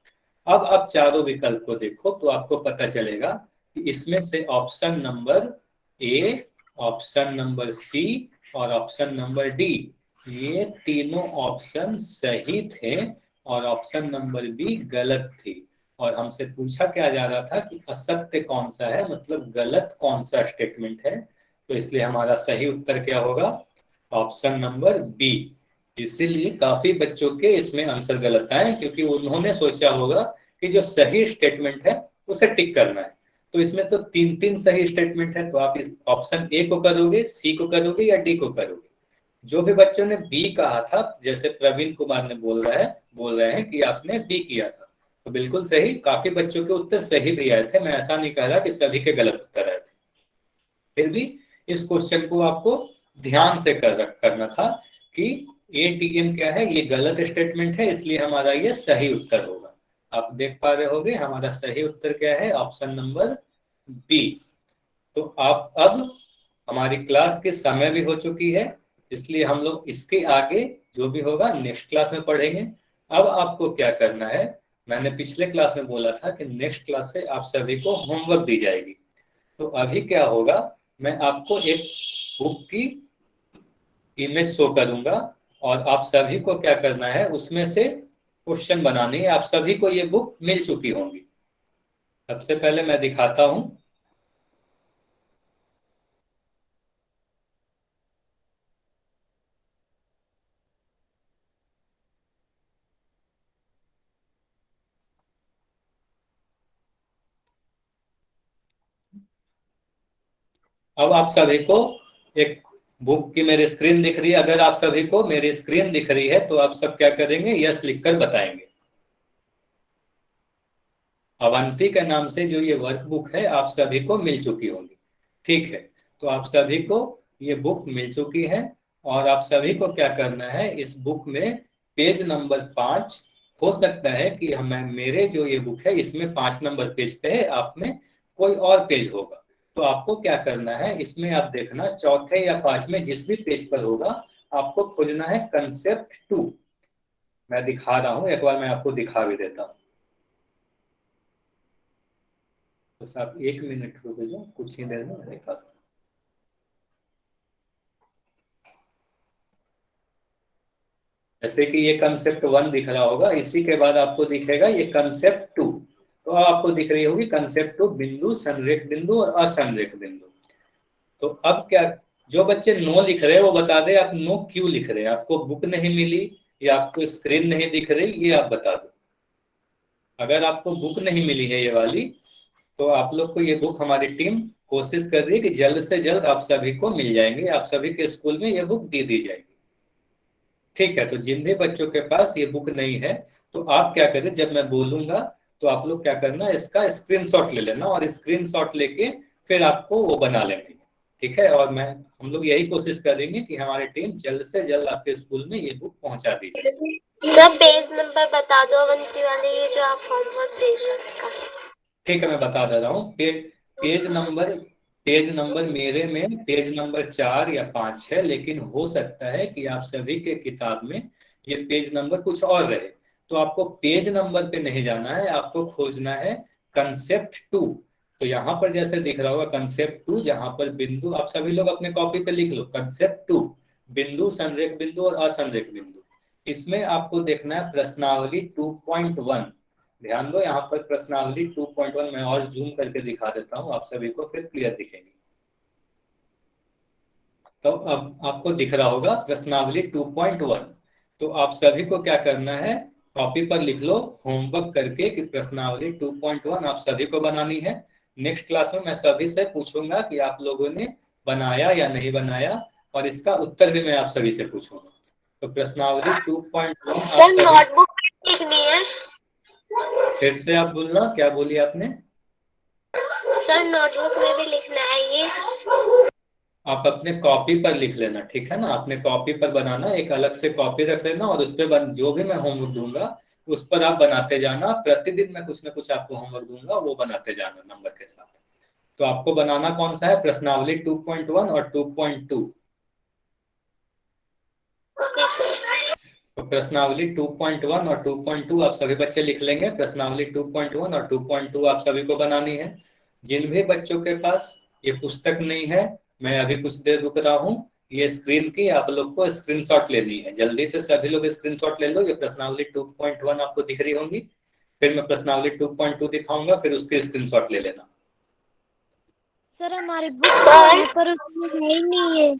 Speaker 1: अब आप चारों विकल्प को देखो तो आपको पता चलेगा कि इसमें से option number A, option number C और ऑप्शन नंबर डी ये तीनों ऑप्शन सही थे और ऑप्शन नंबर बी गलत थी। और हमसे पूछा क्या जा रहा था कि असत्य कौन सा है, मतलब गलत कौन सा स्टेटमेंट है। तो इसलिए हमारा सही उत्तर क्या होगा, ऑप्शन नंबर बी। इसीलिए काफी बच्चों के इसमें आंसर गलत आए क्योंकि उन्होंने सोचा होगा कि जो सही स्टेटमेंट है उसे टिक करना है। तो इसमें तो तीन तीन सही स्टेटमेंट है तो आप इस ऑप्शन ए को करोगे, सी को करोगे या डी को करोगे। जो भी बच्चों ने बी कहा था, जैसे प्रवीण कुमार ने बोल रहे हैं कि आपने बी किया था, तो बिल्कुल सही, काफी बच्चों के उत्तर सही भी आए थे। मैं ऐसा नहीं कह रहा कि सभी के गलत उत्तर आए थे, फिर भी इस क्वेश्चन को आपको ध्यान से करना था कि एटीएम क्या है, ये गलत स्टेटमेंट है, इसलिए हमारा ये सही उत्तर होगा। आप देख पा रहे होंगे हमारा सही उत्तर क्या है, ऑप्शन नंबर बी। तो आप अब, हमारी क्लास की समय भी हो चुकी है, इसलिए हम लोग इसके आगे जो भी होगा नेक्स्ट क्लास में पढ़ेंगे। अब आपको क्या करना है, मैंने पिछले क्लास में बोला था कि नेक्स्ट क्लास से आप सभी को होमवर्क दी जाएगी। तो अभी क्या होगा, मैं आपको एक बुक की इमेज शो करूंगा और आप सभी को क्या करना है, उसमें से क्वेश्चन बनानी है। आप सभी को ये बुक मिल चुकी होंगी। सबसे पहले मैं दिखाता हूं। अब आप सभी को एक बुक की मेरी स्क्रीन दिख रही है। अगर आप सभी को मेरी स्क्रीन दिख रही है तो आप सब क्या करेंगे, यस लिखकर बताएंगे। अवंती के नाम से जो ये वर्कबुक है आप सभी को मिल चुकी होगी, ठीक है। तो आप सभी को ये बुक मिल चुकी है और आप सभी को क्या करना है, इस बुक में पेज नंबर 5, हो सकता है कि हमें मेरे जो ये बुक है इसमें 5 नंबर पेज पे है, आप में कोई और पेज होगा। तो आपको क्या करना है, इसमें आप देखना चौथे या 5वें जिस भी पेज पर होगा, आपको खोजना है कंसेप्ट 2। मैं दिखा रहा हूं, एक बार मैं आपको दिखा भी देता हूँ। बस आप 1 मिनट रुक जाओ, कुछ ही देर में मैं दिखाता हूँ। जैसे कि ये कंसेप्ट 1 दिख रहा होगा, इसी के बाद आपको दिखेगा ये कंसेप्ट 2। तो आपको दिख रही होगी कंसेप्ट 2, बिंदु, संरेख बिंदु और असंरेख बिंदु। तो अब क्या, जो बच्चे नो लिख रहे हैं वो बता दे आप नो क्यों लिख रहे हैं, आपको बुक नहीं मिली या आपको स्क्रीन नहीं दिख रही, ये आप बता दो। अगर आपको बुक नहीं मिली है ये वाली, तो आप लोग को ये बुक हमारी टीम कोशिश कर रही है कि जल्द से जल्द आप सभी को मिल जाएंगे, आप सभी के स्कूल में ये बुक दे दी जाएगी, ठीक है। तो जिन भी बच्चों के पास ये बुक नहीं है, तो आप क्या करें, जब मैं बोलूंगा तो आप लोग क्या करना, इसका स्क्रीनशॉट ले लेना और स्क्रीनशॉट लेके फिर आपको वो बना लेंगे, ठीक है। और हम लोग यही कोशिश करेंगे कि हमारी टीम जल्द से जल्द आपके स्कूल में ये बुक पहुंचा दी जाए।
Speaker 3: तो पेज नंबर बता दो अवंती वाले, ये जो आप होमवर्क दे रहे हो।
Speaker 1: ठीक है, मैं बता दे रहा हूँ। पेज नंबर मेरे में पेज नंबर 4 या 5 है, लेकिन हो सकता है कि आप सभी के किताब में ये पेज नंबर कुछ और रहे। तो आपको पेज नंबर पे नहीं जाना है, आपको खोजना है कंसेप्ट 2। तो यहाँ पर जैसे दिख रहा होगा कंसेप्ट 2, जहां पर बिंदु, आप सभी लोग अपने कॉपी पे लिख लो कंसेप्ट 2, बिंदु, संरेख बिंदु और असंरेख बिंदु। इसमें आपको देखना है प्रश्नावली 2.1। ध्यान दो, यहाँ पर प्रश्नावली 2.1 मैं और जूम करके दिखा देता हूँ, आप सभी को फिर क्लियर दिखेंगे। तो अब आपको दिख रहा होगा प्रश्नावली 2.1। तो आप सभी को क्या करना है, कॉपी पर लिख लो होमवर्क करके कि प्रश्नावली 2.1 आप सभी को बनानी है। नेक्स्ट क्लास में मैं सभी से पूछूंगा कि आप लोगों ने बनाया या नहीं बनाया, और इसका उत्तर भी मैं आप सभी से पूछूंगा। तो प्रश्नावली 2.1 आप
Speaker 3: सर
Speaker 1: सभी,
Speaker 3: नोटबुक लिखनी है।
Speaker 1: फिर से आप बोलना, क्या बोली आपने?
Speaker 3: सर नोटबुक में भी लिखना है ये।
Speaker 1: आप अपने कॉपी पर लिख लेना, ठीक है ना, अपने कॉपी पर बनाना, एक अलग से कॉपी रख लेना और उस पर जो भी मैं होमवर्क दूंगा उस पर आप बनाते जाना। प्रतिदिन मैं कुछ ना कुछ आपको होमवर्क दूंगा, वो बनाते जाना नंबर के साथ। तो आपको बनाना कौन सा है, प्रश्नावली 2.1 और 2.2। तो प्रश्नावली 2.1 और 2.2 आप सभी बच्चे लिख लेंगे। प्रश्नावली 2.1 और 2.2 आप सभी को बनानी है। जिन भी बच्चों के पास ये पुस्तक नहीं है, मैं अभी कुछ देर रुक रहा हूँ, ये स्क्रीन की आप लोग को स्क्रीनशॉट लेनी है। जल्दी से सभी लोग स्क्रीनशॉट ले लो। ये प्रश्नावली 2.1 आपको दिख रही होंगी, फिर मैं प्रश्नावली 2.2 दिखाऊंगा, फिर उसके स्क्रीनशॉट ले लेना।
Speaker 2: सर हमारी बुक तो है पर उसमें है ही नहीं है।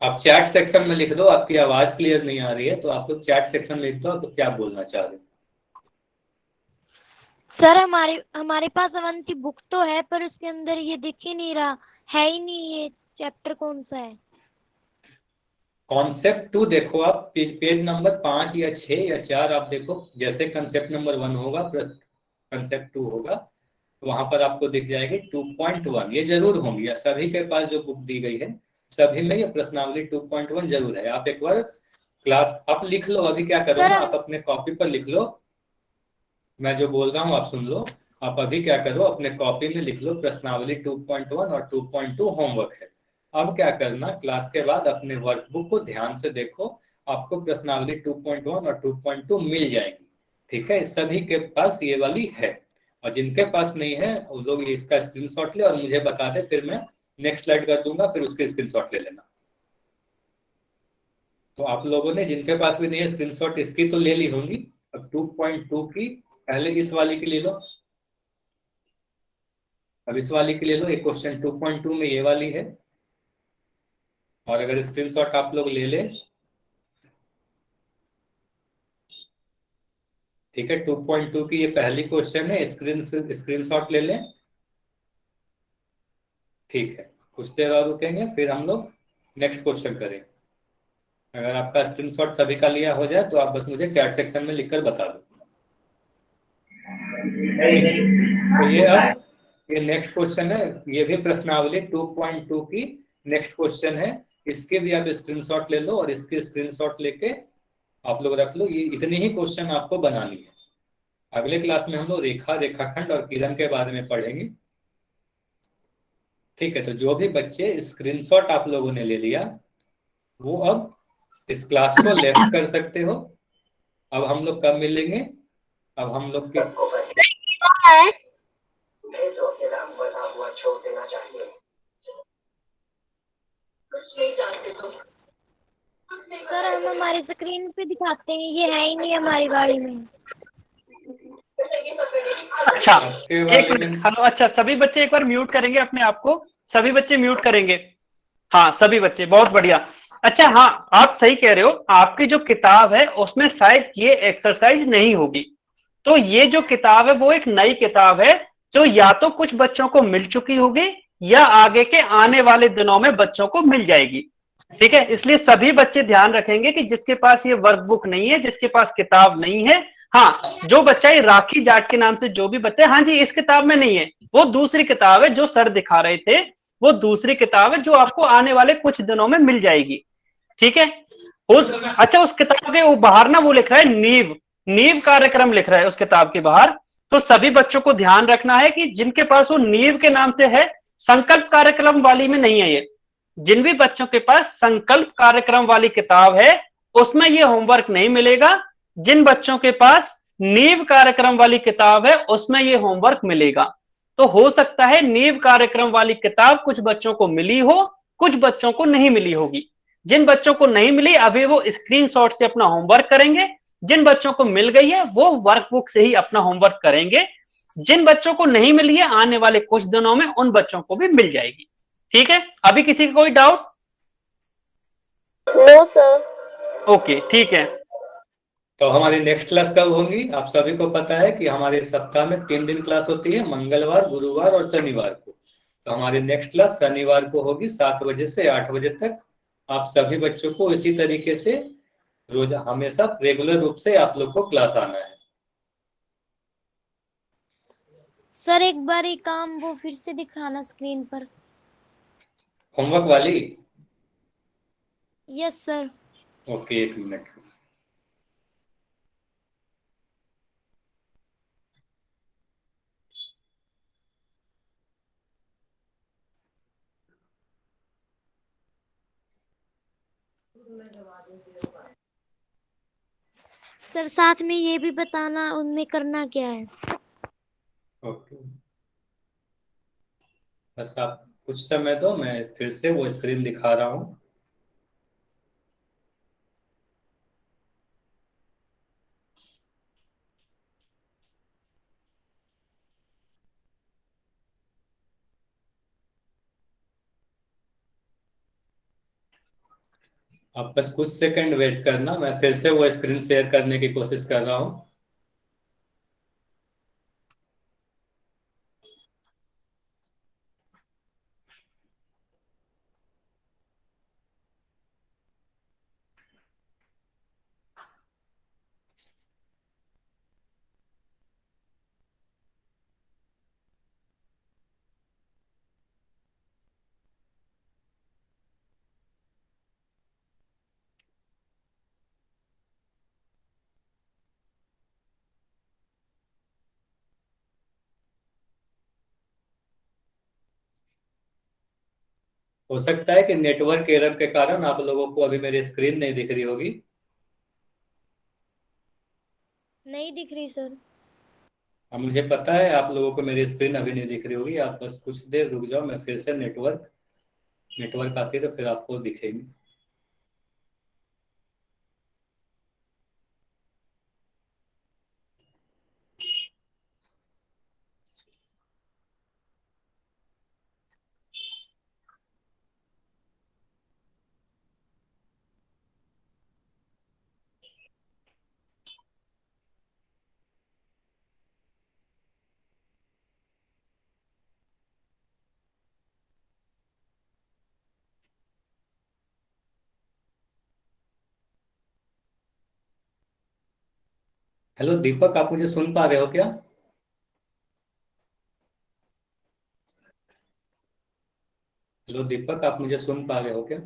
Speaker 1: आप चैट सेक्शन में लिख दो, आपकी आवाज क्लियर नहीं आ रही है तो आप लोग चैट सेक्शन में लिख दो तो क्या बोलना चाह रहे हो।
Speaker 2: सर हमारे हमारे पास अवंती बुक तो है पर उसके अंदर ये दिख ही नहीं रहा, है ही नहीं ये। चैप्टर कौन सा है?
Speaker 1: कॉन्सेप्ट 2 देखो आप, पेज नंबर 5 या 6 या 4 आप देखो। जैसे कंसेप्ट नंबर 1 होगा प्लस कंसेप्ट 2 होगा, तो वहां पर आपको दिख जाएगी 2.1। ये जरूर होंगी, या सभी के पास जो बुक दी गई है सभी में ये प्रश्नावली 2.1 जरूर है। आप एक बार क्लास आप लिख लो, अभी क्या करो
Speaker 2: सर
Speaker 1: ना,
Speaker 2: हम
Speaker 1: आप अपने कॉपी पर लिख लो, मैं जो बोल रहा हूँ आप सुन लो। आप अभी क्या करो, अपने कॉपी में लिख लो प्रश्नावली 2.1 और 2.2 होमवर्क है। अब क्या करना, क्लास के बाद अपने वर्कबुक को ध्यान से देखो, आपको प्रश्नावली 2.1 और 2.2 मिल जाएगी। ठीक है, सभी के पास ये वाली है, और जिनके पास नहीं है वो लोग इसका स्क्रीनशॉट ले और मुझे बता दे, फिर मैं नेक्स्ट स्लाइड कर दूंगा, फिर उसके स्क्रीनशॉट ले लेना। तो आप लोगों ने जिनके पास भी नहीं है स्क्रीनशॉट इसकी तो ले ली होंगी। अब 2.2 की पहले इस वाली की ले लो, अब इस वाली के ले लो। एक क्वेश्चन 2.2 में ये वाली है, और अगर स्क्रीनशॉट आप लोग ले ले, ठीक है, 2.2 की ये पहली क्वेश्चन है, स्क्रीनशॉट ले लें। ठीक है, कुछ देर और रुकेंगे, फिर हम लोग नेक्स्ट क्वेश्चन करें। अगर आपका स्क्रीनशॉट सभी का लिया हो जाए तो आप बस मुझे चैट सेक्शन में लिखकर बता दो। ठीक है, तो ये नेक्स्ट क्वेश्चन है, ये भी प्रश्नावली 2.2 की नेक्स्ट क्वेश्चन है। इसके भी आप स्क्रीनशॉट ले लो और इसके स्क्रीनशॉट लेके आप लोग रख लो। ये इतनी ही क्वेश्चन आपको बनानी है। अगले क्लास में हम लोग रेखा, रेखाखंड और किरण के बारे में पढ़ेंगे। ठीक है, तो जो भी बच्चे स्क्रीनशॉट आप लोगों ने ले लिया वो अब इस क्लास को लेफ्ट कर सकते हो। अब हम लोग कब मिलेंगे, अब हम लोग के
Speaker 3: है
Speaker 2: सर हम हमारी स्क्रीन पे दिखाते हैं, ये है ही नहीं हमारी गाड़ी में।
Speaker 4: अच्छा,
Speaker 1: आपके
Speaker 4: एक
Speaker 1: वाले
Speaker 4: मिनट,
Speaker 1: में
Speaker 4: हेलो। अच्छा, सभी बच्चे एक बार म्यूट करेंगे अपने आप को। सभी बच्चे म्यूट करेंगे। हाँ, सभी बच्चे, बहुत बढ़िया। अच्छा, हाँ, आप सही कह रहे हो। आपकी जो किताब है उसमें शायद ये एक्सरसाइज नहीं होगी। तो ये जो किताब है वो एक नई किताब है, जो या तो कुछ बच्चों को मिल चुकी होगी या आगे के आने वाले दिनों में बच्चों को मिल जाएगी। ठीक है, इसलिए सभी बच्चे ध्यान रखेंगे कि जिसके पास ये वर्कबुक नहीं है, जिसके पास किताब नहीं है, हाँ, जो बच्चा ये राखी जाट के नाम से जो भी बच्चा है, हाँ जी, इस किताब में नहीं है, वो दूसरी किताब है जो सर दिखा रहे थे, वो दूसरी किताब है जो आपको आने वाले कुछ दिनों में मिल जाएगी। ठीक है, उस किताब के वो बाहर ना वो लिख रहा है नींव, नींव कार्यक्रम लिख रहा है उस किताब के बाहर। तो सभी बच्चों को ध्यान रखना है कि जिनके पास वो नींव के नाम से है, संकल्प कार्यक्रम वाली में नहीं है ये। जिन भी बच्चों के पास संकल्प कार्यक्रम वाली किताब है उसमें ये होमवर्क नहीं मिलेगा। जिन बच्चों के पास नींव कार्यक्रम वाली किताब है उसमें ये होमवर्क मिलेगा। तो हो सकता है नींव कार्यक्रम वाली किताब कुछ बच्चों को मिली हो, कुछ बच्चों को नहीं मिली होगी। जिन बच्चों को नहीं मिली अभी वो स्क्रीनशॉट से अपना होमवर्क करेंगे, जिन बच्चों को मिल गई है वो वर्कबुक से ही अपना होमवर्क करेंगे। जिन बच्चों को नहीं मिली है आने वाले कुछ दिनों में उन बच्चों को भी मिल जाएगी। ठीक है, अभी किसी का कोई डाउट?
Speaker 3: No sir.
Speaker 4: ओके, ठीक है।
Speaker 1: तो हमारी नेक्स्ट क्लास कब होगी, आप सभी को पता है कि हमारे सप्ताह में 3 दिन क्लास होती है, मंगलवार, गुरुवार और शनिवार को। तो हमारी नेक्स्ट क्लास शनिवार को होगी 7 बजे से 8 बजे तक। आप सभी बच्चों को इसी तरीके से रोज हमेशा रेगुलर रूप से आप लोग को क्लास आना है।
Speaker 2: सर एक बार ये काम वो फिर से दिखाना स्क्रीन पर।
Speaker 1: होमवर्क वाली,
Speaker 2: yes sir.
Speaker 1: Okay, 1 minute.
Speaker 2: Sir साथ में ये भी बताना उनमें करना क्या है।
Speaker 1: ओके, बस आप कुछ समय दो, मैं फिर से वो स्क्रीन दिखा रहा हूँ। आप बस कुछ सेकंड वेट करना, मैं फिर से वो स्क्रीन शेयर करने की कोशिश कर रहा हूँ। हो सकता है कि नेटवर्क एरर के कारण आप लोगों को अभी मेरी स्क्रीन नहीं दिख रही होगी।
Speaker 2: नहीं दिख रही सर।
Speaker 1: अब मुझे पता है आप लोगों को मेरी स्क्रीन अभी नहीं दिख रही होगी, आप बस कुछ देर रुक जाओ, मैं फिर से नेटवर्क आती है तो फिर आपको दिखेगी। हेलो दीपक, आप मुझे सुन पा रहे हो क्या? हेलो दीपक, आप मुझे सुन पा रहे हो क्या?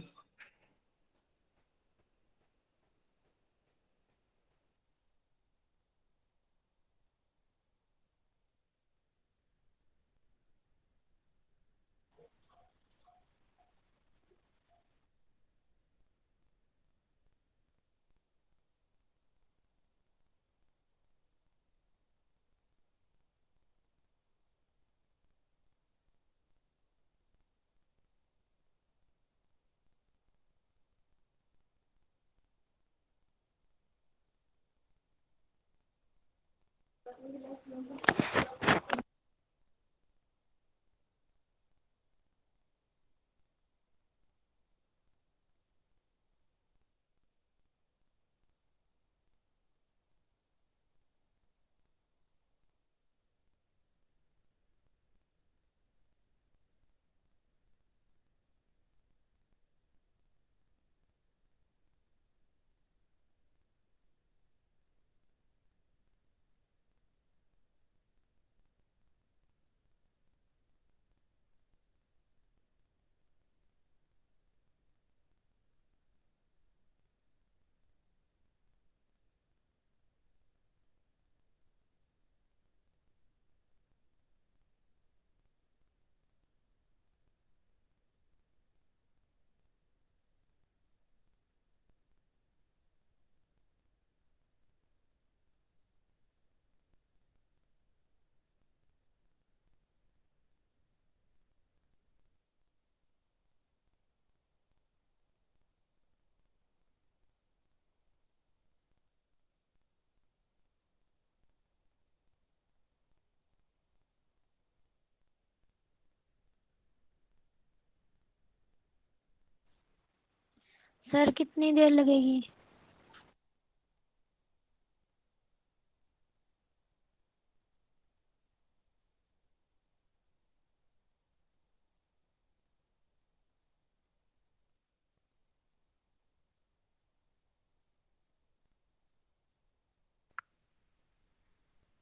Speaker 2: सर कितनी देर लगेगी?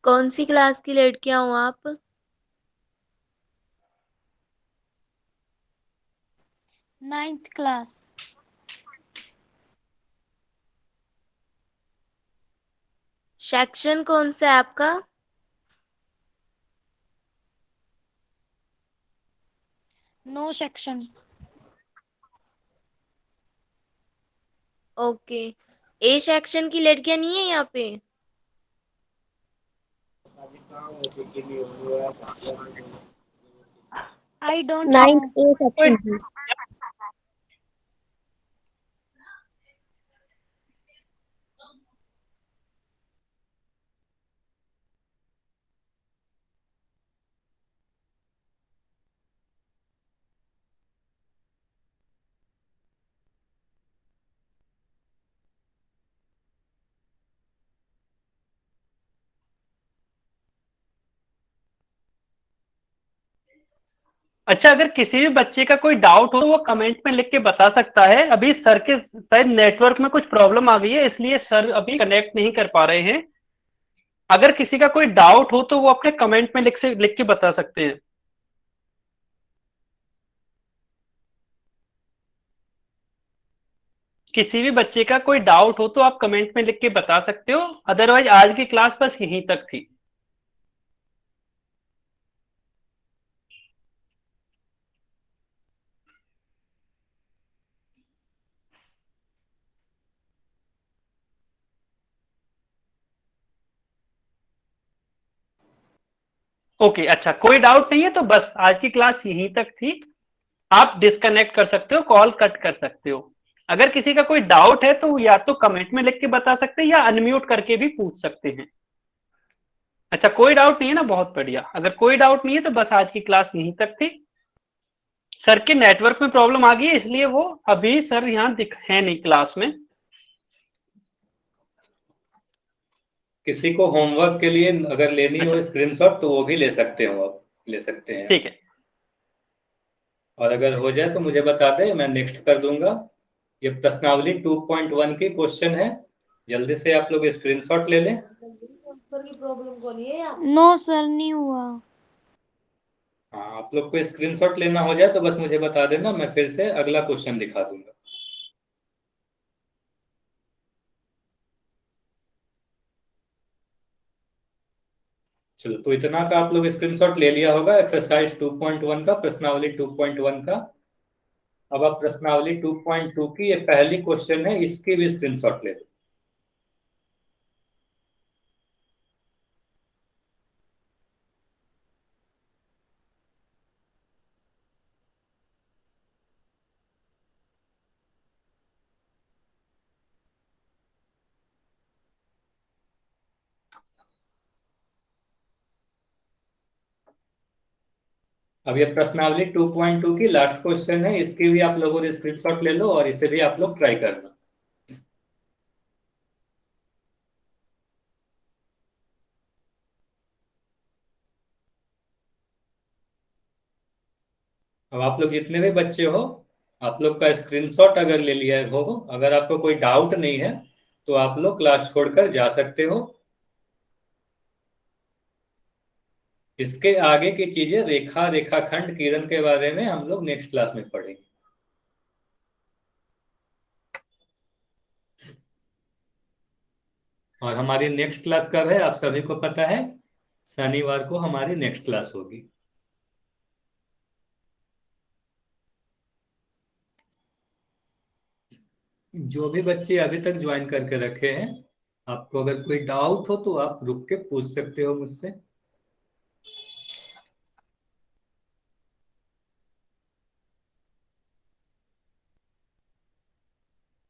Speaker 5: कौन सी क्लास की लड़कियां हो आप?
Speaker 2: 9th class.
Speaker 5: सेक्शन कौन सा है आपका?
Speaker 2: No section.
Speaker 5: Okay. A section की लड़कियां नहीं है यहाँ पे?
Speaker 2: I don't know.
Speaker 3: 9th A section की।
Speaker 4: अच्छा, अगर किसी भी बच्चे का कोई डाउट हो तो वो कमेंट में लिख के बता सकता है। अभी सर के शायद नेटवर्क में कुछ प्रॉब्लम आ गई है, इसलिए सर अभी कनेक्ट नहीं कर पा रहे हैं। अगर किसी का कोई डाउट हो तो वो अपने कमेंट में लिख के बता सकते हैं। किसी भी बच्चे का कोई डाउट हो तो आप कमेंट में लिख के बता सकते हो। अदरवाइज आज की क्लास बस यहीं तक थी। ओके, अच्छा, कोई डाउट नहीं है तो बस आज की क्लास यहीं तक थी। आप डिस्कनेक्ट कर सकते हो, कॉल कट कर सकते हो। अगर किसी का कोई डाउट है तो या तो कमेंट में लिख के बता सकते हैं या अनम्यूट करके भी पूछ सकते हैं। अच्छा, कोई डाउट नहीं है ना, बहुत बढ़िया। अगर कोई डाउट नहीं है तो बस आज की क्लास यहीं तक थी। सर के नेटवर्क में प्रॉब्लम आ गई है, इसलिए वो अभी सर यहाँ दिख है नहीं क्लास में।
Speaker 1: किसी को होमवर्क के लिए अगर लेनी
Speaker 4: अच्छा,
Speaker 1: हो स्क्रीनशॉट तो वो भी ले सकते हो, आप ले सकते हैं।
Speaker 4: ठीक है।
Speaker 1: और अगर हो जाए तो मुझे बता दे, मैं नेक्स्ट कर दूंगा। ये प्रश्नावली 2.1 की क्वेश्चन है, जल्दी से आप लोग स्क्रीनशॉट ले लें।
Speaker 2: नो सर, नहीं हुआ।
Speaker 1: हाँ, आप लोग को स्क्रीनशॉट लेना हो जाए तो बस मुझे बता देना, मैं फिर से अगला क्वेश्चन दिखा दूंगा। चलो, तो इतना का आप लोग स्क्रीनशॉट ले लिया होगा एक्सरसाइज 2.1 का, प्रश्नावली 2.1 का। अब आप प्रश्नावली 2.2 की ये पहली क्वेश्चन है, इसकी भी स्क्रीनशॉट ले लो। अब ये प्रश्नावली 2.2 की लास्ट क्वेश्चन है, इसकी भी आप लोगों ने स्क्रीनशॉट ले लो और इसे भी आप लोग ट्राई करना। अब आप लोग जितने भी बच्चे हो, आप लोग का स्क्रीनशॉट अगर ले लिया हो, अगर आपको कोई डाउट नहीं है तो आप लोग क्लास छोड़कर जा सकते हो। इसके आगे की चीजें, रेखा, रेखाखंड, किरण के बारे में हम लोग नेक्स्ट क्लास में पढ़ेंगे। और हमारी नेक्स्ट क्लास कब है आप सभी को पता है, शनिवार को हमारी नेक्स्ट क्लास होगी। जो भी बच्चे अभी तक ज्वाइन करके रखे हैं, आपको अगर कोई डाउट हो तो आप रुक के पूछ सकते हो मुझसे।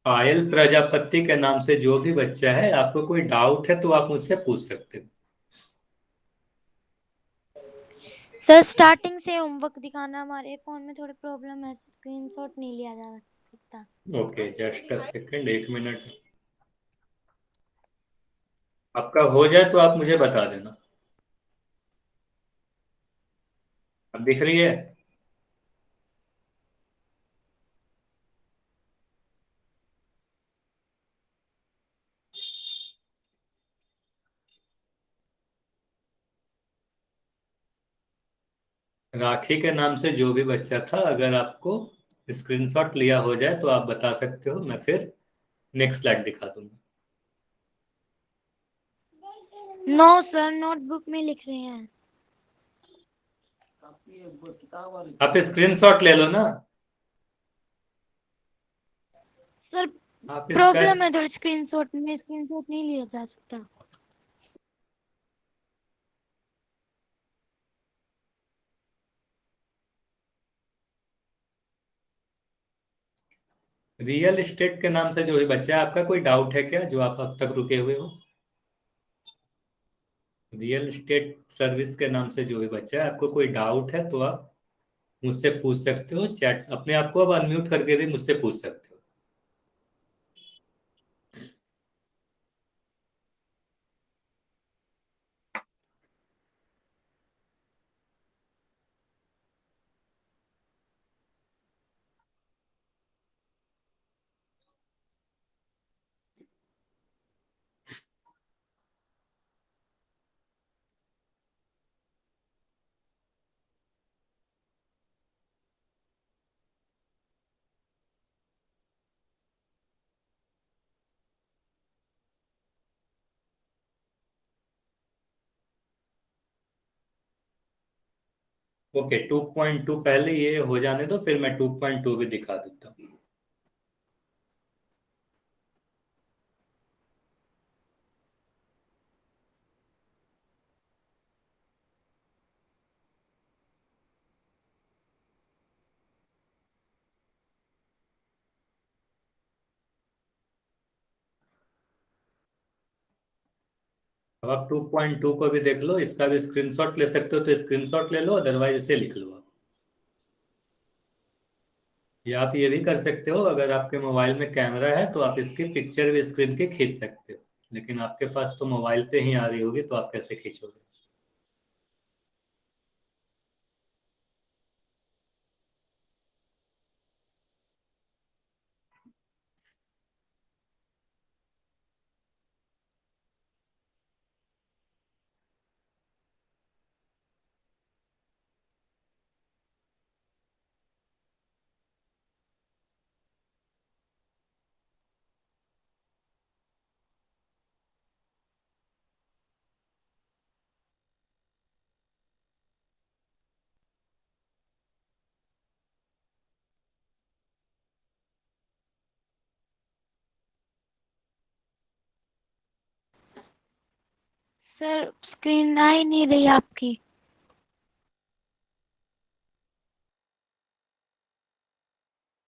Speaker 1: पायल प्रजापति के नाम से जो भी बच्चा है, आपको कोई डाउट है तो आप मुझसे पूछ सकते हो।
Speaker 2: सर स्टार्टिंग से होमवर्क दिखाना, हमारे फोन में थोड़ी प्रॉब्लम है, स्क्रीनशॉट नहीं लिया जा सकता।
Speaker 1: Okay, just a second, 1 minute. आपका हो जाए तो आप मुझे बता देना। अब दिख रही है? राखी के नाम से जो भी बच्चा था, अगर आपको स्क्रीनशॉट लिया हो जाए तो आप बता सकते हो, मैं फिर नेक्स्ट स्लाइड दिखा दूंगा।
Speaker 2: नो सर, नोटबुक में लिख रहे हैं।
Speaker 1: आप स्क्रीनशॉट ले लो ना।
Speaker 2: सर
Speaker 1: आप इसका
Speaker 2: प्रॉब्लम है थोड़ी, स्क्रीनशॉट में स्क्रीनशॉट नहीं लिया जा सकता।
Speaker 1: रियल एस्टेट के नाम से जो भी बच्चा है, आपका कोई डाउट है क्या जो आप अब तक रुके हुए हो? रियल एस्टेट सर्विस के नाम से जो भी बच्चा है, आपको कोई डाउट है तो आप मुझसे पूछ सकते हो। चैट अपने आप को अब अनम्यूट करके भी मुझसे पूछ सकते हो। ओके, 2.2 पहले ये हो जाने दो, फिर मैं 2.2 भी दिखा देता हूँ। अब आप 2.2 को भी देख लो, इसका भी स्क्रीनशॉट ले सकते हो तो स्क्रीनशॉट ले लो, अदरवाइज इसे लिख लो आप। या आप ये भी कर सकते हो, अगर आपके मोबाइल में कैमरा है तो आप इसकी पिक्चर भी स्क्रीन की खींच सकते हो, लेकिन आपके पास तो मोबाइल पे ही आ रही होगी तो आप कैसे खींचोगे?
Speaker 2: सर स्क्रीन आ ही नहीं रही आपकी।